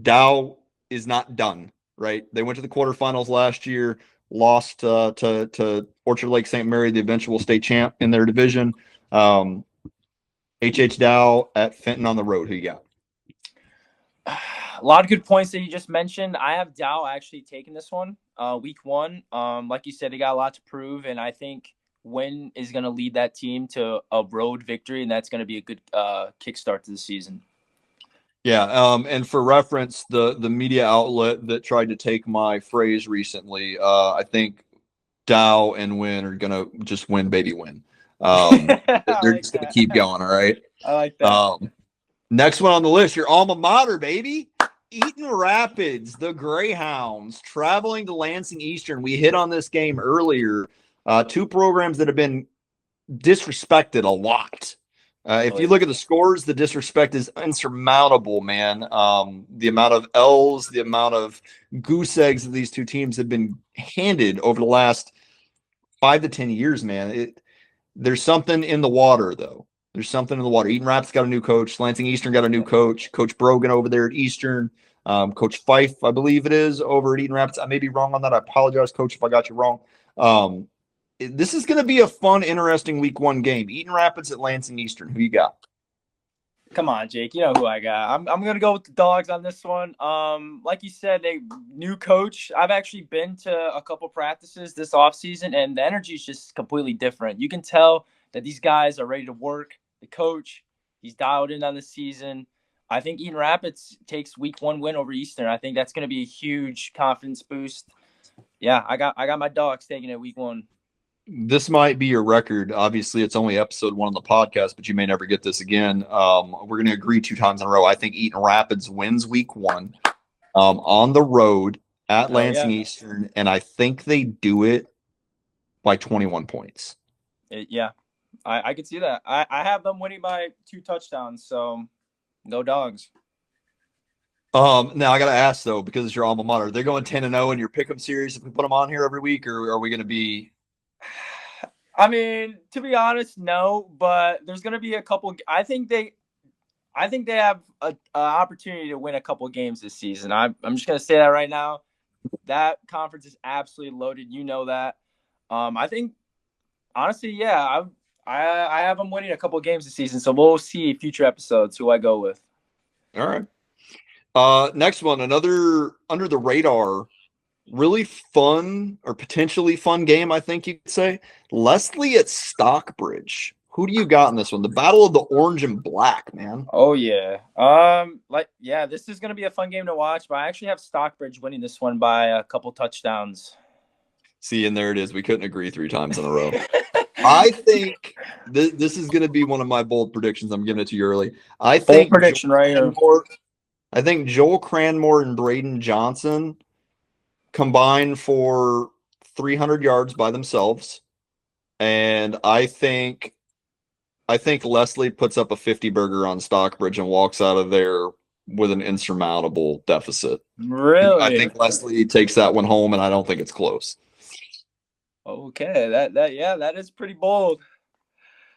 Dow is not done, right? They went to the quarterfinals last year, lost to Orchard Lake St. Mary, the eventual state champ in their division. H.H. Dow at Fenton on the road. Who you got? A lot of good points that you just mentioned. I have Dow actually taking this one week 1. Like you said, they got a lot to prove, and I think Win is going to lead that team to a road victory, and that's going to be a good kickstart to the season. Yeah, and for reference, the media outlet that tried to take my phrase recently, I think Dow and Win are going to just win, baby, win. They're just going to keep going, all right? I like that. Next one on the list, your alma mater, baby. Eaton Rapids, the Greyhounds, traveling to Lansing Eastern. We hit on this game earlier. 2 programs that have been disrespected a lot. If you look at the scores, the disrespect is insurmountable, man. The amount of L's, the amount of goose eggs that these two teams have been handed over the last 5 to 10 years, man. There's something in the water, though. There's something in the water. Eaton Rapids got a new coach. Lansing Eastern got a new coach. Coach Brogan over there at Eastern. Coach Fife, I believe it is, over at Eaton Rapids. I may be wrong on that. I apologize, Coach, if I got you wrong. This is going to be a fun, interesting week 1 game. Eaton Rapids at Lansing Eastern. Who you got? Come on, Jake. You know who I got. I'm gonna go with the Dogs on this one. Like you said, they new coach. I've actually been to a couple practices this offseason, and the energy is just completely different. You can tell that these guys are ready to work. The coach, he's dialed in on the season. I think Eaton Rapids takes week 1 win over Eastern. I think that's gonna be a huge confidence boost. Yeah, I got my Dogs taking it week 1. This might be your record. Obviously, it's only episode 1 on the podcast, but you may never get this again. We're going to agree 2 times in a row. I think Eaton Rapids wins week 1 on the road at Lansing Eastern, and I think they do it by 21 points. I could see that. I have them winning by 2 touchdowns, so go Dogs. Now I got to ask, though, because it's your alma mater, they're going 10-0 in your pick'em series if we put them on here every week, or are we going to be... I mean, to be honest, no, but there's going to be a couple. I think they have an opportunity to win a couple games this season. I'm just going to say that right now. That conference is absolutely loaded. You know that. I think, honestly, yeah, I have them winning a couple games this season. So we'll see future episodes who I go with. All right. Next one, another under the radar. Really fun or potentially fun game, I think you could say. Leslie at Stockbridge. Who do you got in this one? The Battle of the Orange and Black, man. Oh yeah. This is gonna be a fun game to watch, but I actually have Stockbridge winning this one by a couple touchdowns. See, and there it is. We couldn't agree 3 times in a row. I think this is gonna be one of my bold predictions. I'm giving it to you early. I think bold prediction right here. I think Joel Cranmore and Braden Johnson combine for 300 yards by themselves, and I think Leslie puts up a 50 burger on Stockbridge and walks out of there with an insurmountable deficit. Really? I think Leslie takes that one home, and I don't think it's close. Okay, that is pretty bold.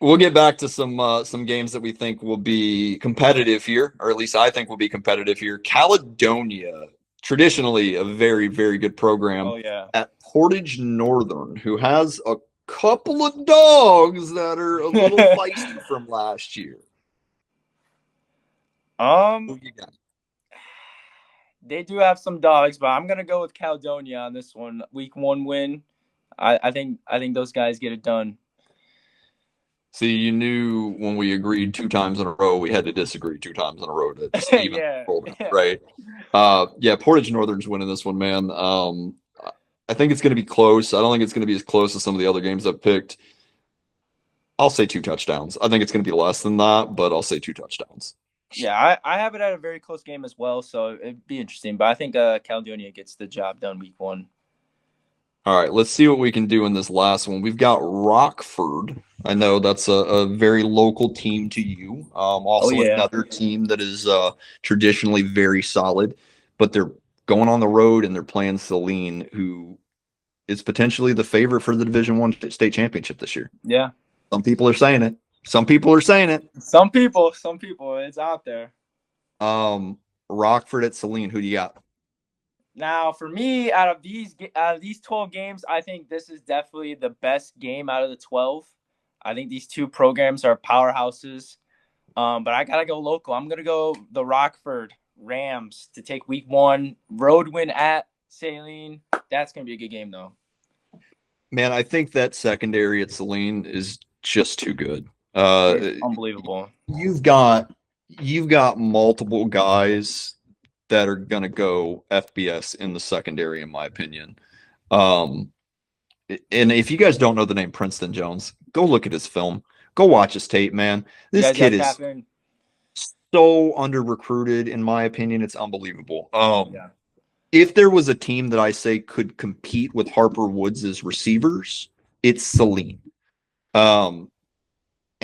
We'll get back to some games that we think will be competitive here, or at least I think will be competitive here. Caledonia, traditionally a very, very good program. Oh yeah. At Portage Northern, who has a couple of dogs that are a little feisty from last year. Who you got? They do have some dogs, but I'm gonna go with Caledonia on this one. Week 1 win. I think those guys get it done. See, you knew when we agreed 2 times in a row, we had to disagree 2 times in a row to just even right? Portage Northern's winning this one, man. I think it's going to be close. I don't think it's going to be as close as some of the other games I've picked. I'll say 2 touchdowns. I think it's going to be less than that, but I'll say 2 touchdowns. Yeah, I have it at a very close game as well, so it'd be interesting. But I think Caledonia gets the job done week 1. All right, let's see what we can do in this last one. We've got Rockford. I know that's a very local team to you. Another team that is traditionally very solid, but they're going on the road and they're playing Saline, who is potentially the favorite for the Division I state championship this year. Yeah. Some people are saying it. Some people, it's out there. Rockford at Saline, who do you got? Now, for me, out of these 12 games, I think this is definitely the best game out of the 12. I think these 2 programs are powerhouses. But I got to go local. I'm going to go the Rockford Rams to take week 1. Road win at Saline. That's going to be a good game, though. Man, I think that secondary at Saline is just too good. It's unbelievable. You've got multiple guys that are going to go FBS in the secondary, in my opinion. And if you guys don't know the name Princeton Jones, go look at his film. Go watch his tape, man. This kid is so under-recruited, in my opinion. It's unbelievable. If there was a team that I say could compete with Harper Woods' receivers, it's Saline. And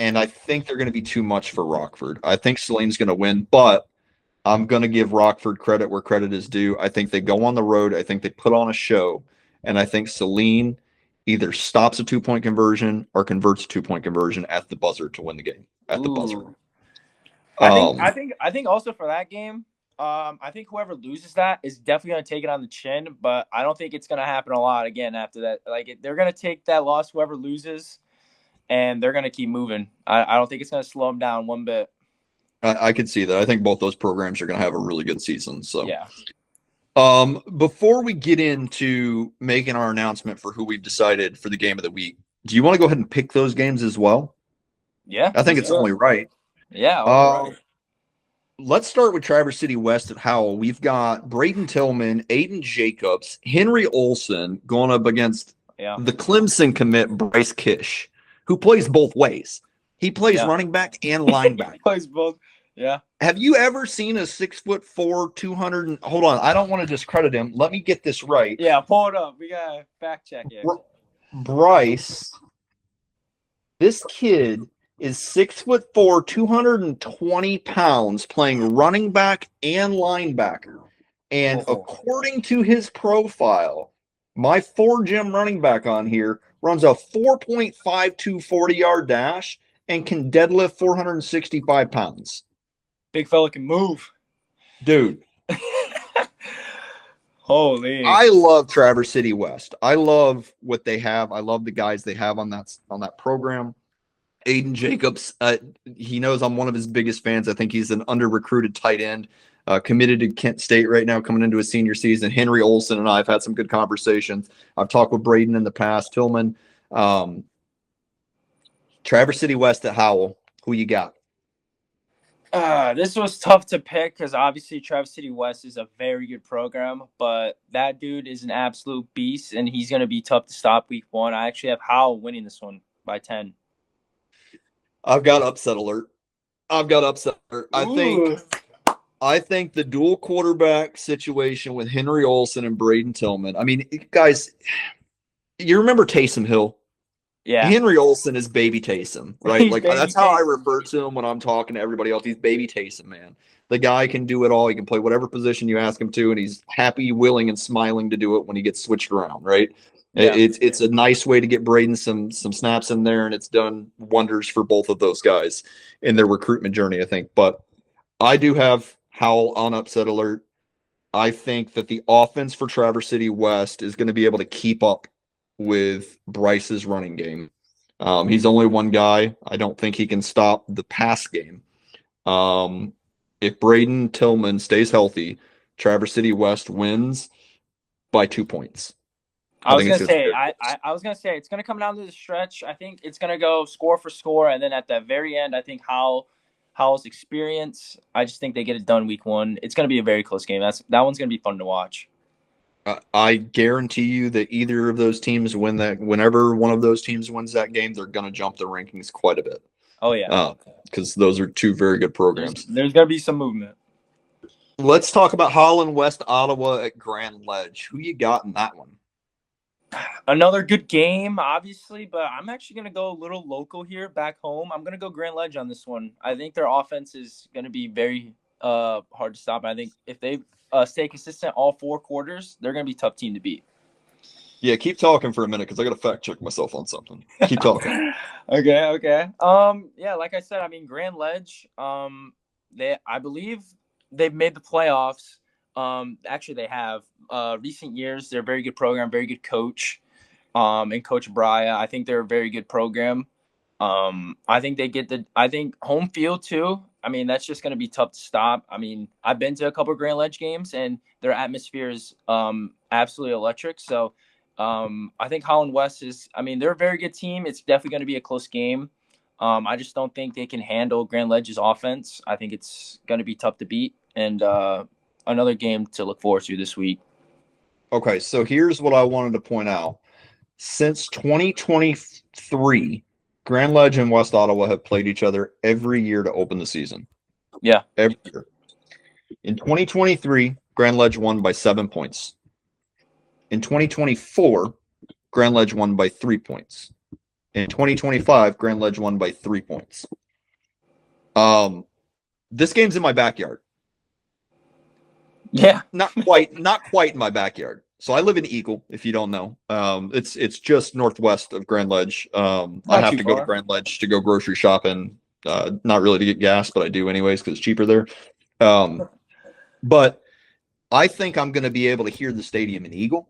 I think they're going to be too much for Rockford. I think Saline's going to win, but I'm going to give Rockford credit where credit is due. I think they go on the road. I think they put on a show. And I think Saline either stops a 2-point conversion or converts a 2-point conversion at the buzzer to win the game. At the buzzer. I think also for that game, I think whoever loses that is definitely going to take it on the chin, but I don't think it's going to happen a lot again after that. They're going to take that loss, whoever loses, and they're going to keep moving. I don't think it's going to slow them down one bit. I could see that. I think both those programs are going to have a really good season. So, yeah. Before we get into making our announcement for who we've decided for the game of the week, do you want to go ahead and pick those games as well? Yeah. I think it's only right. Yeah. Right. Let's start with Traverse City West at Howell. We've got Braden Tillman, Aiden Jacobs, Henry Olson going up against the Clemson commit Bryce Kish, who plays both ways. He plays running back and linebacker. He plays both. Yeah. Have you ever seen a 6'4", 200? Hold on, I don't want to discredit him. Let me get this right. Yeah, pull it up. We gotta fact check it. Bryce, this kid is 6'4", 220 pounds, playing running back and linebacker. And according to his profile, my 4-gym running back on here runs a 4.52 40-yard dash and can deadlift 465 pounds. Big fella can move. Dude. Holy. I love Traverse City West. I love what they have. I love the guys they have on that program. Aiden Jacobs, he knows I'm one of his biggest fans. I think he's an under-recruited tight end, committed to Kent State right now, coming into his senior season. Henry Olson and I have had some good conversations. I've talked with Braden in the past. Tillman, Traverse City West at Howell. Who you got? This was tough to pick because obviously Traverse City West is a very good program, but that dude is an absolute beast, and he's going to be tough to stop week 1. I actually have Howell winning this one by 10. I've got upset alert. I think the dual quarterback situation with Henry Olson and Braden Tillman. I mean, guys, you remember Taysom Hill? Yeah. Henry Olson is baby Taysom, right? Like that's how I refer to him when I'm talking to everybody else. He's baby Taysom, man. The guy can do it all. He can play whatever position you ask him to, and he's happy, willing, and smiling to do it when he gets switched around, right? Yeah. It's a nice way to get Braden some snaps in there, and it's done wonders for both of those guys in their recruitment journey, I think. But I do have Howell on upset alert. I think that the offense for Traverse City West is going to be able to keep up with Bryce's running game. He's only one guy. I don't think he can stop the pass game. If Braden Tillman stays healthy, Traverse City West wins by 2 points. I was gonna say it's gonna come down to the stretch. I think it's gonna go score for score, and then at the very end, I think Howell's experience. I just think they get it done week 1. It's gonna be a very close game. That one's gonna be fun to watch. I guarantee you that either of those teams win that. Whenever one of those teams wins that game, they're gonna jump the rankings quite a bit. Oh yeah, because those are two very good programs. There's gonna be some movement. Let's talk about Holland West Ottawa at Grand Ledge. Who you got in that one? Another good game, obviously, but I'm actually going to go a little local here back home. I'm going to go Grand Ledge on this one. I think their offense is going to be very hard to stop. I think if they stay consistent all 4 quarters, they're going to be a tough team to beat. Yeah, keep talking for a minute because I got to fact check myself on something. Keep talking. Okay. Yeah, like I said, I mean, Grand Ledge, I believe they've made the playoffs. Actually, they have. Recent years, they're a very good program, very good coach, and Coach Brya. I think they're a very good program. I think they get I think home field too. I mean, that's just going to be tough to stop. I mean, I've been to a couple of Grand Ledge games, and their atmosphere is absolutely electric. So, I think Holland West they're a very good team. It's definitely going to be a close game. I just don't think they can handle Grand Ledge's offense. I think it's going to be tough to beat, and another game to look forward to this week. Okay, so here's what I wanted to point out. Since 2023, Grand Ledge and West Ottawa have played each other every year to open the season. Yeah. Every year. In 2023, Grand Ledge won by 7 points. In 2024, Grand Ledge won by 3 points. In 2025, Grand Ledge won by 3 points. This game's in my backyard. Yeah, not quite in my backyard. So I live in Eagle, if you don't know. It's just northwest of Grand Ledge. I have to go to Grand Ledge to go grocery shopping. Not really to get gas, but I do anyways because it's cheaper there. But I think I'm going to be able to hear the stadium in Eagle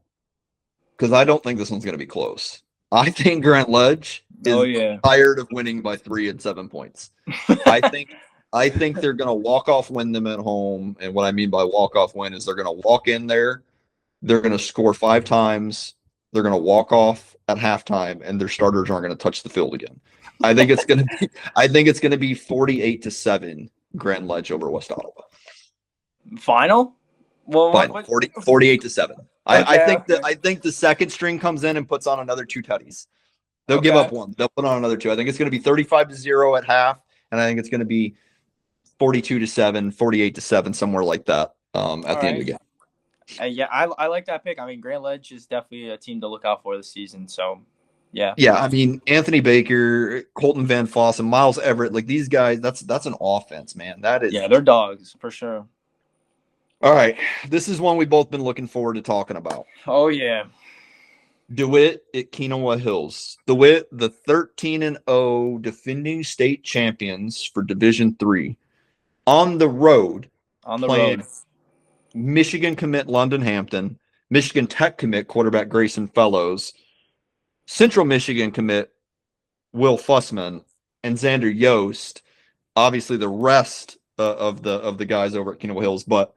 because I don't think this one's going to be close. I think Grant Ledge Oh, is yeah. tired of winning by 3 and 7 points. I think they're going to walk-off win them at home. And what I mean by walk-off win is they're going to walk in there, they're going to score 5 times, they're going to walk off at halftime, and their starters aren't going to touch the field again. I think it's going to be 48-7 Grand Ledge over West Ottawa. Final? Well, Final 48-7. Okay. I think the second string comes in and puts on another 2 tutties. They'll give Okay. up one. They'll put on another 2. I think it's going to be 35-0 at half, and I think it's going to be 42-7, 48-7, somewhere like that at the end of the game. Yeah, I like that pick. I mean, Grand Ledge is definitely a team to look out for this season. So, yeah. Yeah, I mean, Anthony Baker, Colton Van Fossen, Miles Everett, like these guys, that's an offense, man. That is. Yeah, they're dogs for sure. All right, this is one we've both been looking forward to talking about. Oh, yeah. DeWitt at Kenowa Hills. DeWitt, the 13-0 defending state champions for Division III, on the road. Playing Michigan commit London Hampton, Michigan Tech commit quarterback Grayson Fellows, Central Michigan commit Will Fussman, and Xander Yost. Obviously, the rest of the guys over at Kenowa Hills, but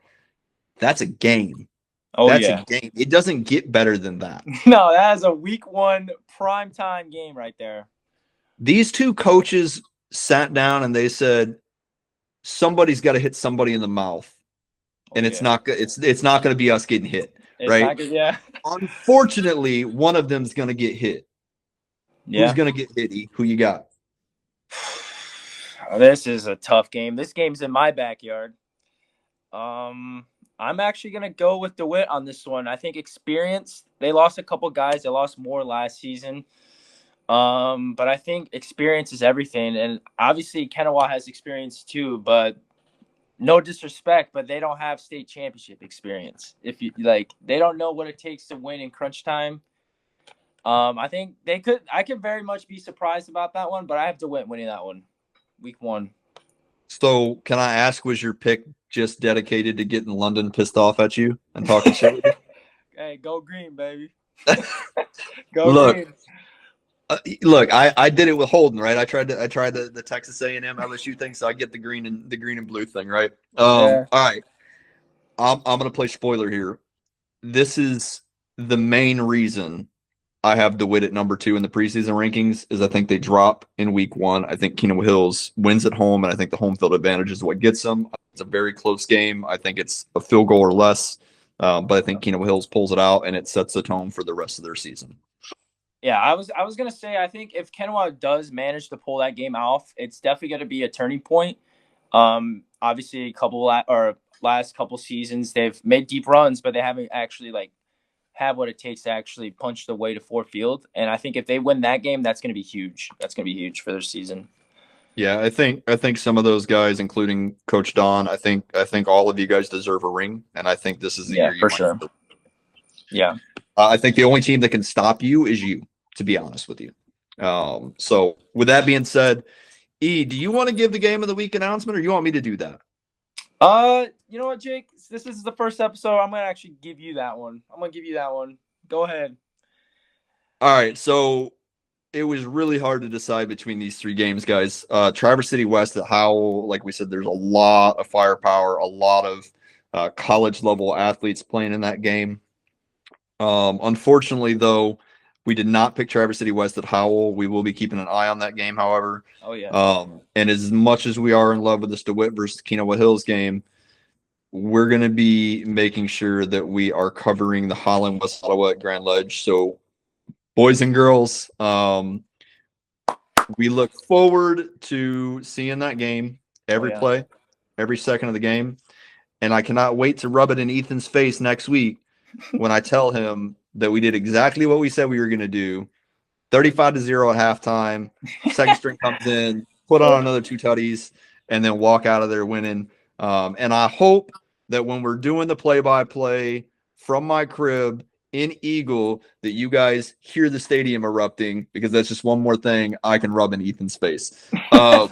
that's a game. Oh, that's yeah. a game. It doesn't get better than that. No, that is a week 1 primetime game right there. These two coaches sat down and they said, somebody's got to hit somebody in the mouth. And it's not going to be us getting hit, right? Yeah. Unfortunately, one of them's going to get hit. Yeah. Who's going to get hitty? Who you got? This is a tough game. This game's in my backyard. I'm actually going to go with DeWitt on this one. I think experience. They lost a couple guys. They lost more last season. But I think experience is everything. And obviously, Kenowa has experience too, but no disrespect, but they don't have state championship experience. If you they don't know what it takes to win in crunch time. I think I could very much be surprised about that one, but I have DeWitt winning that one. Week 1. So can I ask, was your pick just dedicated to getting London pissed off at you and talking shit with you? Hey, go green, baby. Go green. Look, I did it with Holden, right? I tried the Texas A&M LSU thing, so I get the green and blue thing, right? Yeah. All right. I'm gonna play spoiler here. This is the main reason I have DeWitt at number 2 in the preseason rankings is I think they drop in week 1. I think Kenowa Hills wins at home, and I think the home field advantage is what gets them. It's a very close game. I think it's a field goal or less, but I think Kenowa Hills pulls it out, and it sets the tone for the rest of their season. Yeah, I was gonna say I think if Kenowa does manage to pull that game off, it's definitely gonna be a turning point. Obviously, last couple seasons they've made deep runs, but they haven't actually have what it takes to actually punch the way to Ford Field. And I think if they win that game, that's gonna be huge. That's gonna be huge for their season. Yeah, I think some of those guys, including Coach Don, I think all of you guys deserve a ring, and I think this is the year you for sure. Yeah, I think the only team that can stop you is you. To be honest with you. So with that being said, E, do you want to give the game of the week announcement, or you want me to do that? You know what, Jake? This is the first episode. I'm gonna actually give you that one. Go ahead. All right. So it was really hard to decide between these 3 games, guys. Traverse City West at Howell, like we said, there's a lot of firepower, a lot of college level athletes playing in that game. Unfortunately, though, we did not pick Traverse City West at Howell. We will be keeping an eye on that game, however. Oh, yeah. And as much as we are in love with this DeWitt versus Kenowa Hills game, we're going to be making sure that we are covering the Holland West Ottawa at Grand Ledge. So, boys and girls, we look forward to seeing that game, every play, every second of the game. And I cannot wait to rub it in Ethan's face next week when I tell him that we did exactly what we said we were going to do. 35-0 at halftime. Second string comes in, put on another 2 tutties, and then walk out of there winning. And I hope that when we're doing the play-by-play from my crib in Eagle, that you guys hear the stadium erupting, because that's just one more thing I can rub in Ethan's face. So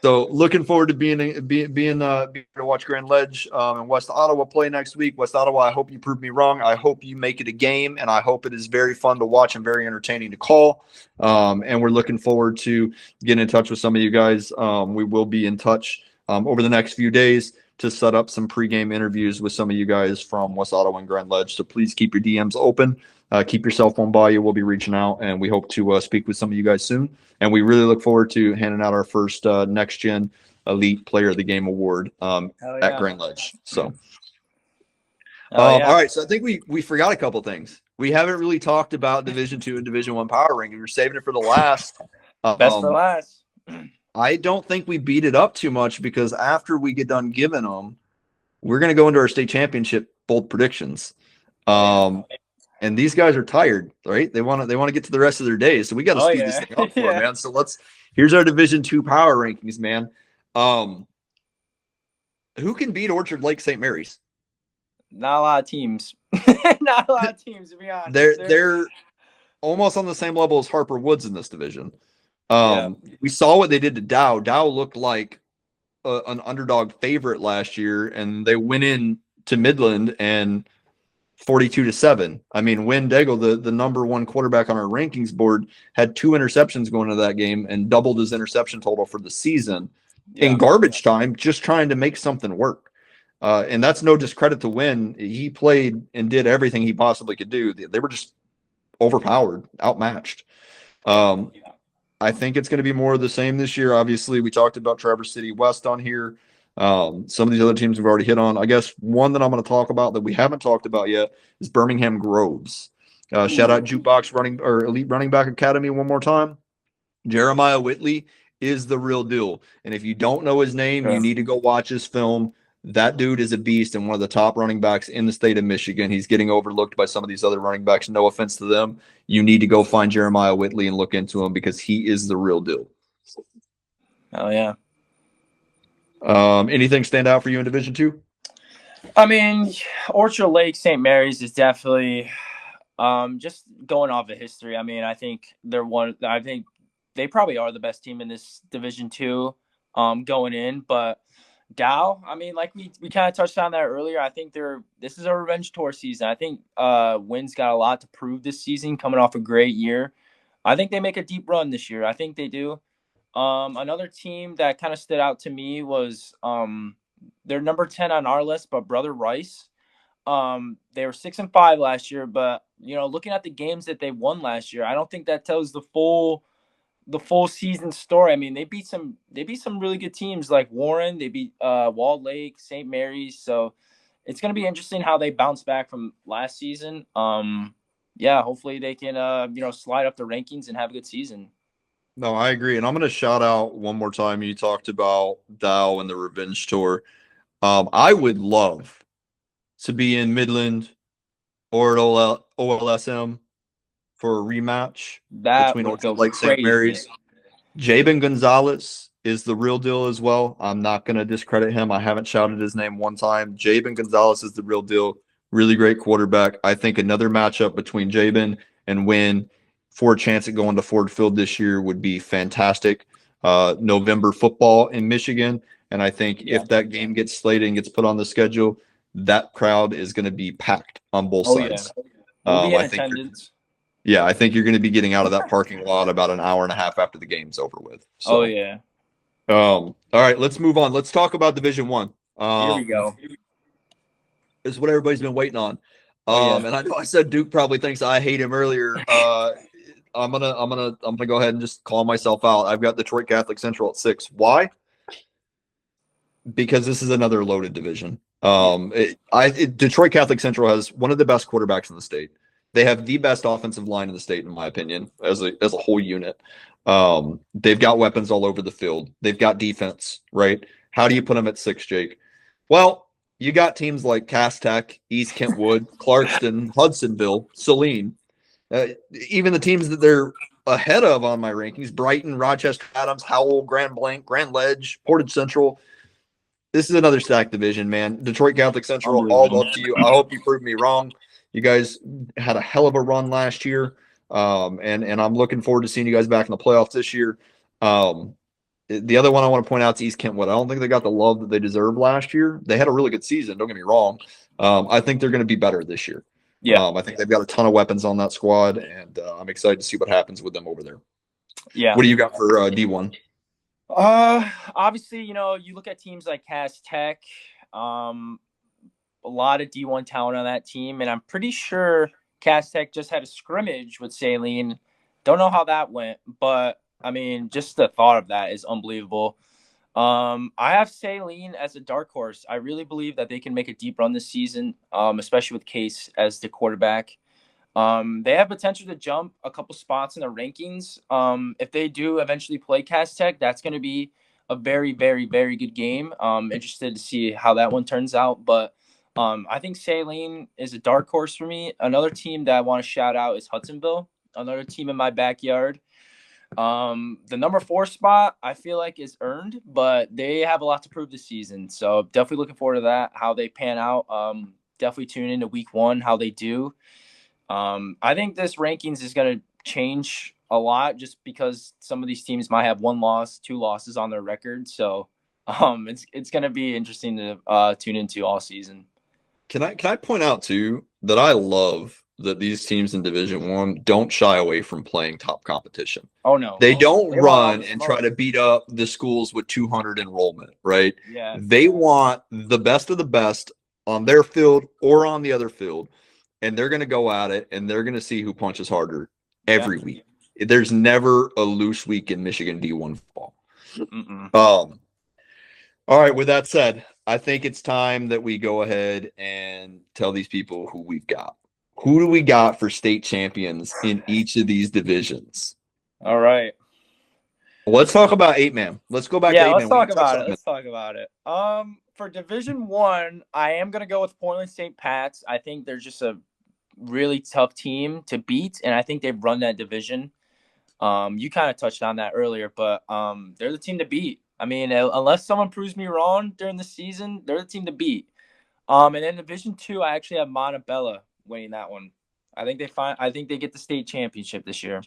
So looking forward to being to watch Grand Ledge and West Ottawa play next week. West Ottawa, I hope you prove me wrong. I hope you make it a game, and I hope it is very fun to watch and very entertaining to call. And we're looking forward to getting in touch with some of you guys. We will be in touch over the next few days to set up some pregame interviews with some of you guys from West Ottawa and Grand Ledge. So please keep your DMs open. Keep your cell phone by you. We'll be reaching out, and we hope to speak with some of you guys soon. And we really look forward to handing out our first Next Gen Elite Player of the Game award at Grand Ledge. So, all right. So I think we forgot a couple things. We haven't really talked about Division II and Division I power ranking. We're saving it for the last. Best for last. I don't think we beat it up too much because after we get done giving them, we're going to go into our state championship bold predictions. And these guys are tired, right? They want to get to the rest of their days. So we got to speed this thing up for them, man. So here's our Division II power rankings, man. Who can beat Orchard Lake St. Mary's? Not a lot of teams. Not a lot of teams, to be honest. They're almost on the same level as Harper Woods in this division. We saw what they did to Dow. Dow looked like an underdog favorite last year, and they went in to Midland and 42-7. I mean, Wynn Daigle, the number one quarterback on our rankings board, had 2 interceptions going into that game and doubled his interception total for the season in garbage time, just trying to make something work. And that's no discredit to Wynn. He played and did everything he possibly could do. They were just overpowered, outmatched. I think it's going to be more of the same this year. Obviously, we talked about Traverse City West on here. Some of these other teams we've already hit on. I guess one that I'm going to talk about that we haven't talked about yet is Birmingham Groves. Shout out Jukebox Elite Running Back Academy one more time. Jeremiah Whitley is the real deal. And if you don't know his name, you need to go watch his film. That dude is a beast and one of the top running backs in the state of Michigan. He's getting overlooked by some of these other running backs. No offense to them. You need to go find Jeremiah Whitley and look into him because he is the real deal. Oh, yeah. Anything stand out for you in Division II? I mean, Orchard Lake St. Mary's is definitely just going off of history. I mean, I think they probably are the best team in this Division II going in. But Dow, I mean, like we kind of touched on that earlier. I think this is a revenge tour season. I think Wynn's got a lot to prove this season, coming off a great year. I think they make a deep run this year. I think they do. Another team that kind of stood out to me was they're number 10 on our list, but Brother Rice. They were 6-5 last year, but looking at the games that they won last year, I don't think that tells the full season story. I mean, they beat some really good teams like Warren. They beat Walled Lake, St. Mary's. So it's going to be interesting how they bounce back from last season. Hopefully they can slide up the rankings and have a good season. No, I agree. And I'm going to shout out one more time. You talked about Dow and the revenge tour. I would love to be in Midland or at OLSM for a rematch between Orchard Lake St. Mary's. Jabin Gonzalez is the real deal as well. I'm not going to discredit him. I haven't shouted his name one time. Jabin Gonzalez is the real deal. Really great quarterback. I think another matchup between Jabin and Wynn for a chance at going to Ford Field this year would be fantastic. November football in Michigan. And I think if that game gets slated and gets put on the schedule, that crowd is going to be packed on both sides. I think you're going to be getting out of that parking lot about an hour and a half after the game's over with. So, all right, let's move on. Let's talk about Division I. Here we go. This is what everybody's been waiting on. And I know I said Duke probably thinks I hate him earlier. I'm gonna go ahead and just call myself out. I've got Detroit Catholic Central at 6. Why? Because this is another loaded division. Detroit Catholic Central has one of the best quarterbacks in the state. They have the best offensive line in the state, in my opinion, as a whole unit. They've got weapons all over the field. They've got defense, right? How do you put them at 6, Jake? Well, you got teams like Cass Tech, East Kentwood, Clarkston, Hudsonville, Saline. Even the teams that they're ahead of on my rankings, Brighton, Rochester, Adams, Howell, Grand Blanc, Grand Ledge, Portage Central. This is another stacked division, man. Detroit Catholic Central, all love to you. I hope you prove me wrong. You guys had a hell of a run last year, and I'm looking forward to seeing you guys back in the playoffs this year. The other one I want to point out is East Kentwood. I don't think they got the love that they deserved last year. They had a really good season. Don't get me wrong. I think they're going to be better this year. Yeah. I think they've got a ton of weapons on that squad, and I'm excited to see what happens with them over there. Yeah. What do you got for D1? Obviously, you look at teams like Cass Tech, a lot of D1 talent on that team, and I'm pretty sure Cass Tech just had a scrimmage with Saline. Don't know how that went, but I mean, just the thought of that is unbelievable. I have Saline as a dark horse. I really believe that they can make a deep run this season, especially with Case as the quarterback. They have potential to jump a couple spots in the rankings. If they do eventually play Cass Tech, that's going to be a very, very, very good game. Interested to see how that one turns out. But I think Saline is a dark horse for me. Another team that I want to shout out is Hudsonville, another team in my backyard. The number 4 spot I feel like is earned, but they have a lot to prove this season. So definitely looking forward to that, how they pan out. Definitely tune into week 1, how they do. I think this rankings is going to change a lot just because some of these teams might have 1 loss, 2 losses on their record. So it's going to be interesting to tune into all season. Can I point out too that I love that these teams in Division 1 don't shy away from playing top competition. Oh no. They don't They run want and try to beat up the schools with 200 enrollment, right? Yeah. They want the best of the best on their field or on the other field, and they're going to go at it, and they're going to see who punches harder every week. There's never a loose week in Michigan D1 football. All right, with that said, I think it's time that we go ahead and tell these people who we've got. Who do we got for state champions in each of these divisions? All right. Let's talk about 8-man. Let's go back to 8-man. Let's talk about it. For Division 1, I am going to go with Portland St. Pat's. I think they're just a really tough team to beat, and I think they've run that division. You kind of touched on that earlier, but they're the team to beat. I mean, unless someone proves me wrong during the season, they're the team to beat. And then Division 2, I actually have Montebello winning that one. I think they get the state championship this year.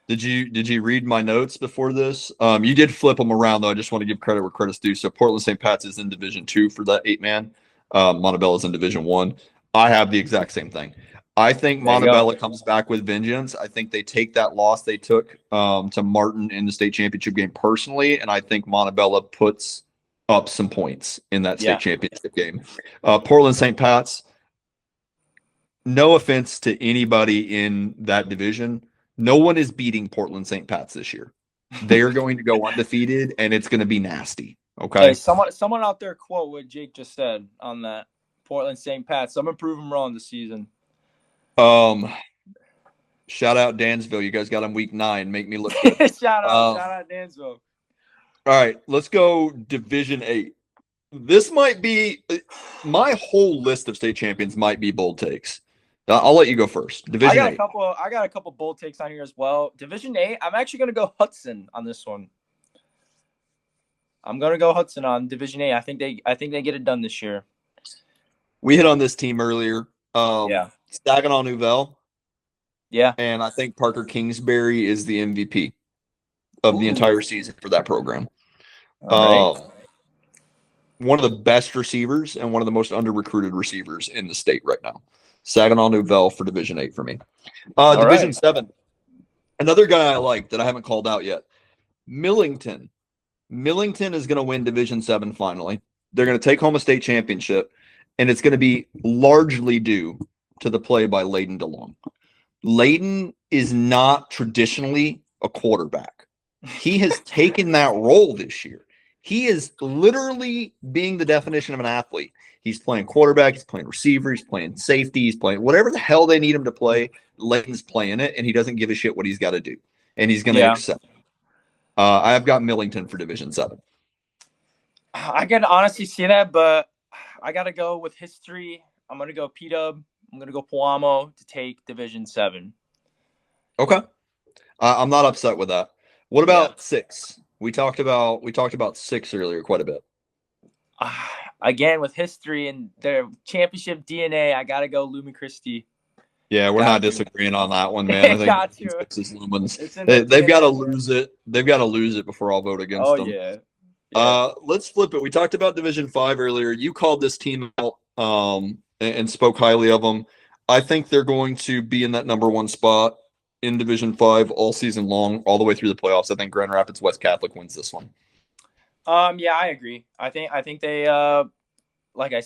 Did you read my notes before this? You did flip them around, though. I just want to give credit where credit's due. So Portland St. Pat's is in Division 2 for that 8-man. Montebello is in Division 1. I have the exact same thing. I think Montebello comes back with vengeance. I think they take that loss they took to Martin in the state championship game personally, and I think Montebello puts up some points in that state championship game. Portland St. Pat's, no offense to anybody in that division, no one is beating Portland St. Pat's this year. They are going to go undefeated, and it's going to be nasty. Okay. Hey, someone out there quote what Jake just said on that Portland St. Pat's. Someone prove him wrong this season. Shout out Dansville. You guys got him week 9. Make me look good. shout out Dansville. All right, let's go Division 8. This might be my whole list of state champions might be bold takes. I'll let you go first. Division 8. I got a couple bold takes on here as well. Division 8, I'm actually going to go Hudson on this one. I'm going to go Hudson on Division 8. I think they get it done this year. We hit on this team earlier. Saginaw Nouvelle. Yeah. And I think Parker Kingsbury is the MVP of the entire season for that program. Right. One of the best receivers and one of the most under-recruited receivers in the state right now. Saginaw Nouvelle for Division 8 for me. Division 7. Another guy I like that I haven't called out yet. Millington. Millington is going to win Division 7 finally. They're going to take home a state championship, and it's going to be largely due to the play by Layden DeLong. Layden is not traditionally a quarterback. He has taken that role this year. He is literally being the definition of an athlete. He's playing quarterback, he's playing receiver, he's playing safety, he's playing whatever the hell they need him to play. Layton's playing it, and he doesn't give a shit what he's got to do. And he's going to accept. I have got Millington for Division 7. I can honestly see that, but I got to go with history. I'm going to go P-Dub. I'm going to go Puamo to take Division 7. Okay. I'm not upset with that. What about 6? We talked about 6 earlier quite a bit. Again, with history and their championship DNA, I got to go Lumi Christie. Yeah, we're Got not to. disagreeing on that one, man. I think Got to. versus Lumens. It's in the They've got to DNA, bro. lose it. They've got to lose it before I'll vote against Oh them. yeah. Yeah. Let's flip it. We talked about Division 5 earlier. You called this team out and spoke highly of them. I think they're going to be in that number 1 spot in Division 5 all season long, all the way through the playoffs. I think Grand Rapids West Catholic wins this one. Yeah, I agree. I think they like I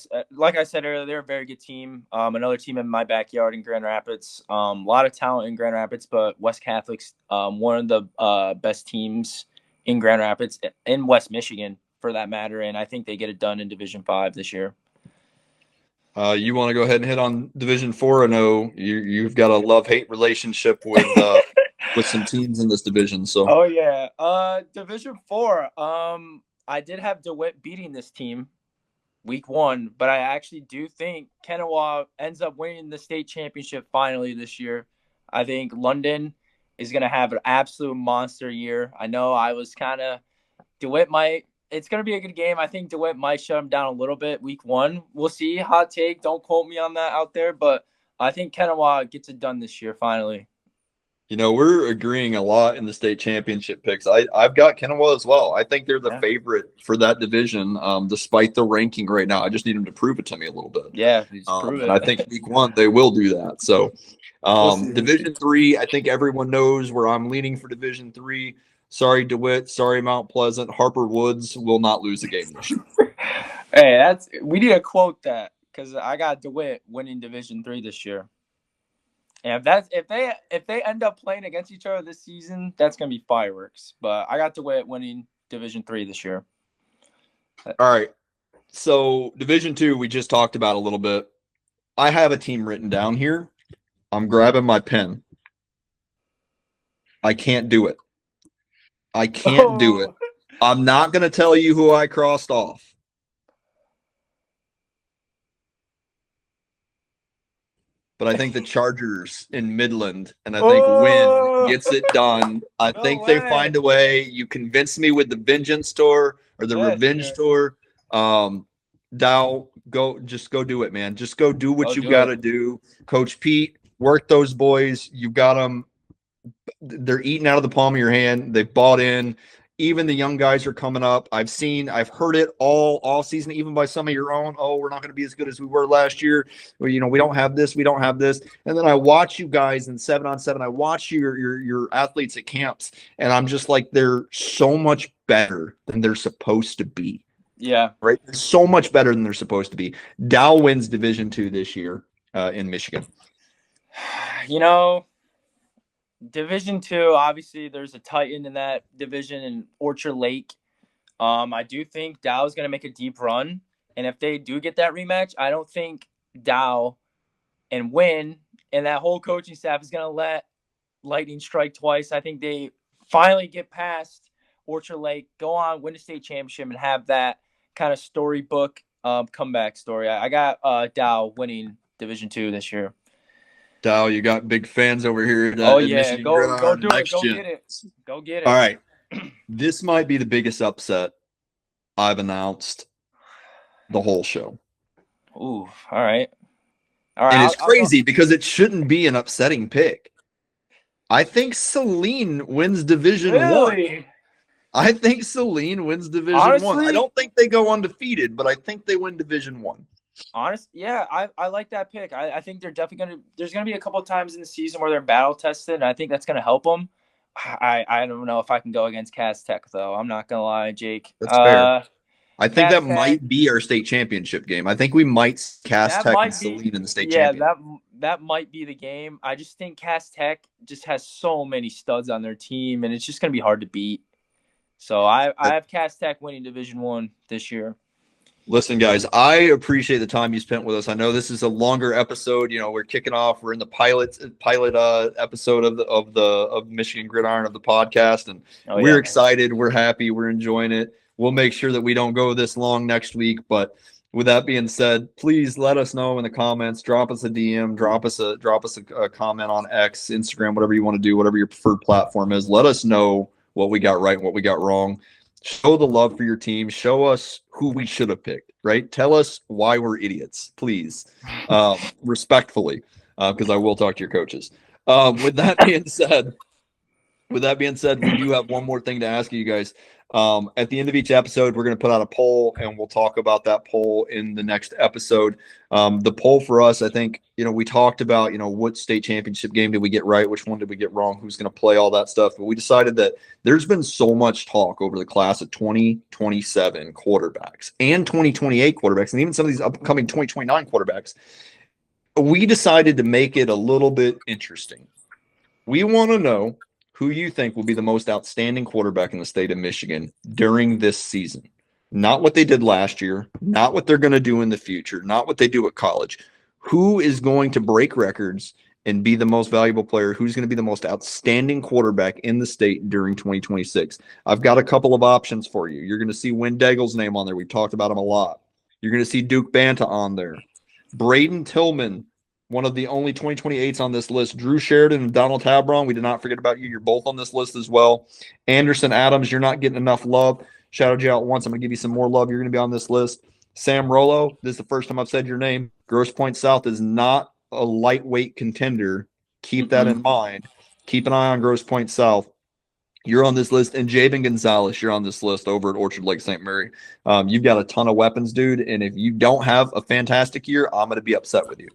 said earlier, they're a very good team. Another team in my backyard in Grand Rapids. A lot of talent in Grand Rapids, but West Catholic's one of the best teams in Grand Rapids, in West Michigan for that matter, and I think they get it done in Division 5 this year. You want to go ahead and hit on Division 4? I know you've got a love-hate relationship with some teams in this division. So. Oh yeah, Division 4. I did have DeWitt beating this team week 1, but I actually do think Kennewaw ends up winning the state championship finally this year. I think London is going to have an absolute monster year. I know I was kind of DeWitt might. It's going to be a good game. I think DeWitt might shut him down a little bit week 1. We'll see. Hot take. Don't quote me on that out there, but I think Kennewaw gets it done this year finally. You know, we're agreeing a lot in the state championship picks. I've got Kennewaw as well. I think they're the favorite for that division, despite the ranking right now. I just need them to prove it to me a little bit. Yeah, prove it. And I think week 1 they will do that. So, Division 3, I think everyone knows where I'm leaning for Division 3. Sorry, DeWitt. Sorry, Mount Pleasant. Harper Woods will not lose a game this year. Hey, we need to quote that because I got DeWitt winning Division 3 this year. And if they end up playing against each other this season, that's gonna be fireworks. But I got DeWitt winning Division 3 this year. All right. So Division 2, we just talked about a little bit. I have a team written down here. I'm grabbing my pen. I can't do it. I can't do it. I'm not going to tell you who I crossed off. But I think the Chargers in Midland, and I think Wynn gets it done. I think they find a way. You convinced me with the Vengeance Tour or the Revenge Tour. Dow, just go do it, man. Just go do what you got to do. Coach Pete, work those boys. You've got them. They're eating out of the palm of your hand. They've bought in. Even the young guys are coming up. I've heard it all season, even by some of your own. Oh, we're not going to be as good as we were last year. Well, we don't have this. We don't have this. And then I watch you guys in 7-on-7. I watch your athletes at camps, and I'm just like, they're so much better than they're supposed to be. Yeah. Right. So much better than they're supposed to be. Dow wins Division 2 this year in Michigan. Division 2, obviously there's a Titan in that division in Orchard Lake. I do think Dow is going to make a deep run. And if they do get that rematch, I don't think Dow and Wynn and that whole coaching staff is going to let lightning strike twice. I think they finally get past Orchard Lake, go on, win the state championship, and have that kind of storybook comeback story. I got Dow winning Division 2 this year. Dow, you got big fans over here. Oh yeah, go do it. Go get it. Go get it. All right, this might be the biggest upset I've announced the whole show. Ooh, all right. And it's crazy because it shouldn't be an upsetting pick. I think Saline wins Division 1. I think Saline wins Division 1. I don't think they go undefeated, but I think they win Division 1. I like that pick. I think they're definitely there's gonna be a couple of times in the season where they're battle tested, and I think that's gonna help them. I don't know if I can go against Cass Tech though. I'm not gonna lie, Jake. That's fair. I think that might be our state championship game. I think we might Cass Tech and Saline in the state championship. Yeah, that might be the game. I just think Cass Tech just has so many studs on their team, and it's just gonna be hard to beat. So I have Cass Tech winning Division 1 this year. Listen, guys, I appreciate the time you spent with us. I know this is a longer episode. We're kicking off. We're in the pilot episode of Michigan Gridiron of the podcast, and we're excited. We're happy. We're enjoying it. We'll make sure that we don't go this long next week. But with that being said, please let us know in the comments. Drop us a DM. Drop us a comment on X, Instagram, whatever you want to do, whatever your preferred platform is. Let us know what we got right and what we got wrong. Show the love for your team. Show us who we should have picked, right? Tell us why we're idiots, please, respectfully. because I will talk to your coaches. With that being said, we do have one more thing to ask you guys. At the end of each episode, we're going to put out a poll, and we'll talk about that poll in the next episode. The poll for us, I think, we talked about, what state championship game did we get right? Which one did we get wrong? Who's going to play all that stuff? But we decided that there's been so much talk over the class of 2027 quarterbacks and 2028 quarterbacks, and even some of these upcoming 2029 quarterbacks. We decided to make it a little bit interesting. We want to know who you think will be the most outstanding quarterback in the state of Michigan during this season. Not what they did last year, not what they're going to do in the future, not what they do at college. Who is going to break records and be the most valuable player? Who's going to be the most outstanding quarterback in the state during 2026? I've got a couple of options for you. You're going to see Wynn Daigle's name on there. We've talked about him a lot. You're going to see Duke Banta on there. Braden Tillman, one of the only 2028s on this list. Drew Sheridan and Donald Tabron, we did not forget about you. You're both on this list as well. Anderson Adams, you're not getting enough love. Shouted you out once. I'm going to give you some more love. You're going to be on this list. Sam Rollo, this is the first time I've said your name. Grosse Pointe South is not a lightweight contender. Keep that in mind. Keep an eye on Grosse Pointe South. You're on this list. And Jabin Gonzalez, you're on this list over at Orchard Lake St. Mary. You've got a ton of weapons, dude. And if you don't have a fantastic year, I'm going to be upset with you.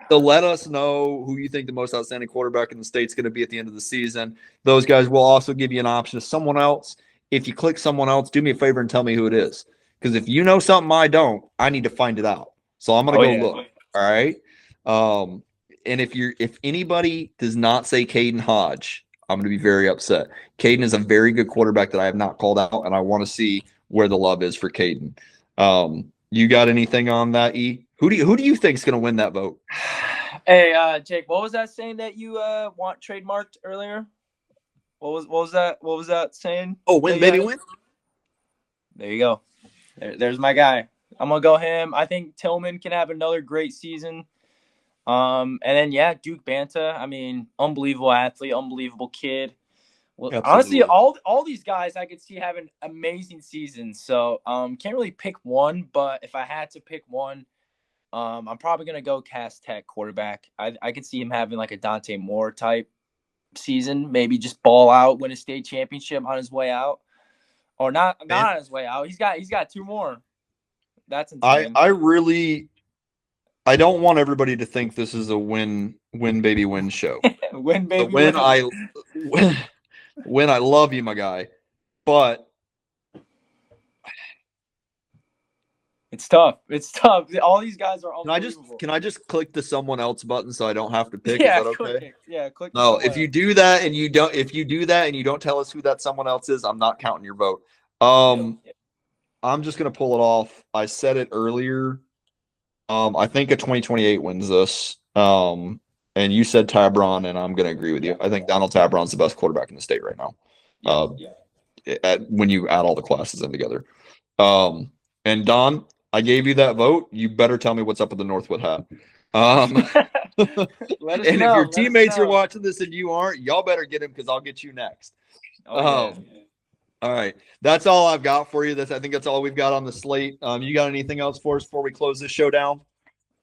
So let us know who you think the most outstanding quarterback in the state is going to be at the end of the season. Those guys will also give you an option to someone else. If you click someone else, do me a favor and tell me who it is. Because if you know something I don't, I need to find it out. So I'm going to go look. All right. And if anybody does not say Caden Hodge, I'm going to be very upset. Caden is a very good quarterback that I have not called out, and I want to see where the love is for Caden. You got anything on that, E? Who do you think is going to win that vote? Hey, Jake, what was that saying that you want trademarked earlier? What was that? What was that saying? Oh, win, baby, win. There you go. There's my guy. I'm gonna go him. I think Tillman can have another great season. And then Duke Banta. I mean, unbelievable athlete, unbelievable kid. Well, honestly, all these guys I could see having amazing seasons. So can't really pick one, but if I had to pick one, I'm probably gonna go Cass Tech quarterback. I could see him having like a Dante Moore type season, maybe just ball out, win a state championship on his way out, or not on his way out. He's got two more. That's insane. I don't want everybody to think this is a win baby win show. Win. When I love you, my guy, but it's tough. All these guys are unbelievable. Can I just click the someone else button so I don't have to pick? Yeah, is that okay? Click. No, if you do that and you don't tell us who that someone else is, I'm not counting your vote. I'm just gonna pull it off. I said it earlier. I think a 2028 wins this. And you said Tabron, and I'm gonna agree with you. I think Donald Tabron's the best quarterback in the state right now. When you add all the classes in together. And Don, I gave you that vote. You better tell me what's up with the Northwood hat. If your teammates are watching this and you aren't, y'all better get him because I'll get you next. All right. That's all I've got for you. I think that's all we've got on the slate. You got anything else for us before we close this show down?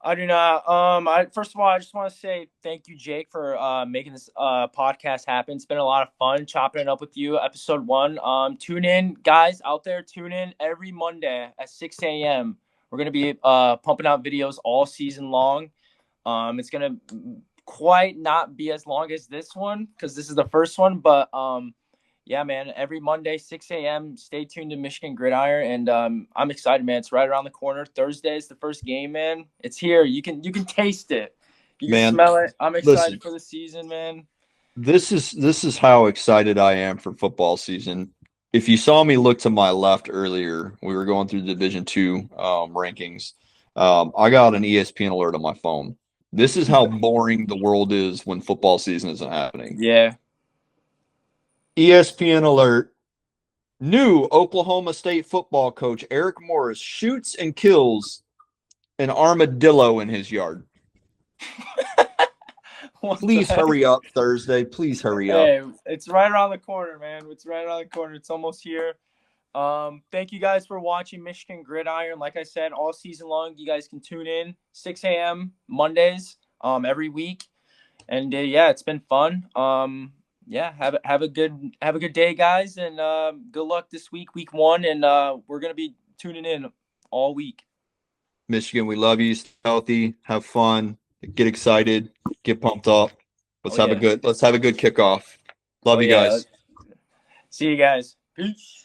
I do not. First of all, I just want to say thank you, Jake, for making this podcast happen. It's been a lot of fun chopping it up with you. Episode 1. Tune in, guys out there. Tune in every Monday at 6 a.m. We're gonna be pumping out videos all season long. It's gonna quite not be as long as this one because this is the first one, but yeah, man, every Monday, 6 a.m. Stay tuned to Michigan Gridiron, and I'm excited, man. It's right around the corner. Thursday is the first game, man. It's here. You can taste it. You can smell it. I'm excited for the season, man. This is how excited I am for football season. If you saw me look to my left earlier, we were going through the Division II rankings. I got an ESPN alert on my phone. This is how boring the world is when football season isn't happening. Yeah. ESPN alert. New Oklahoma State football coach Eric Morris shoots and kills an armadillo in his yard. Please hurry up, Thursday. Please hurry up. Hey, it's right around the corner, man. It's right around the corner. It's almost here. Thank you guys for watching Michigan Gridiron. Like I said, all season long, you guys can tune in 6 a.m. Mondays. every week. And yeah, it's been fun. Yeah, have a good day, guys, and good luck this week 1, and we're gonna be tuning in all week. Michigan, we love you. Stay healthy, have fun, get excited, get pumped up. Let's have a good kickoff. Love you yeah. guys. See you guys. Peace.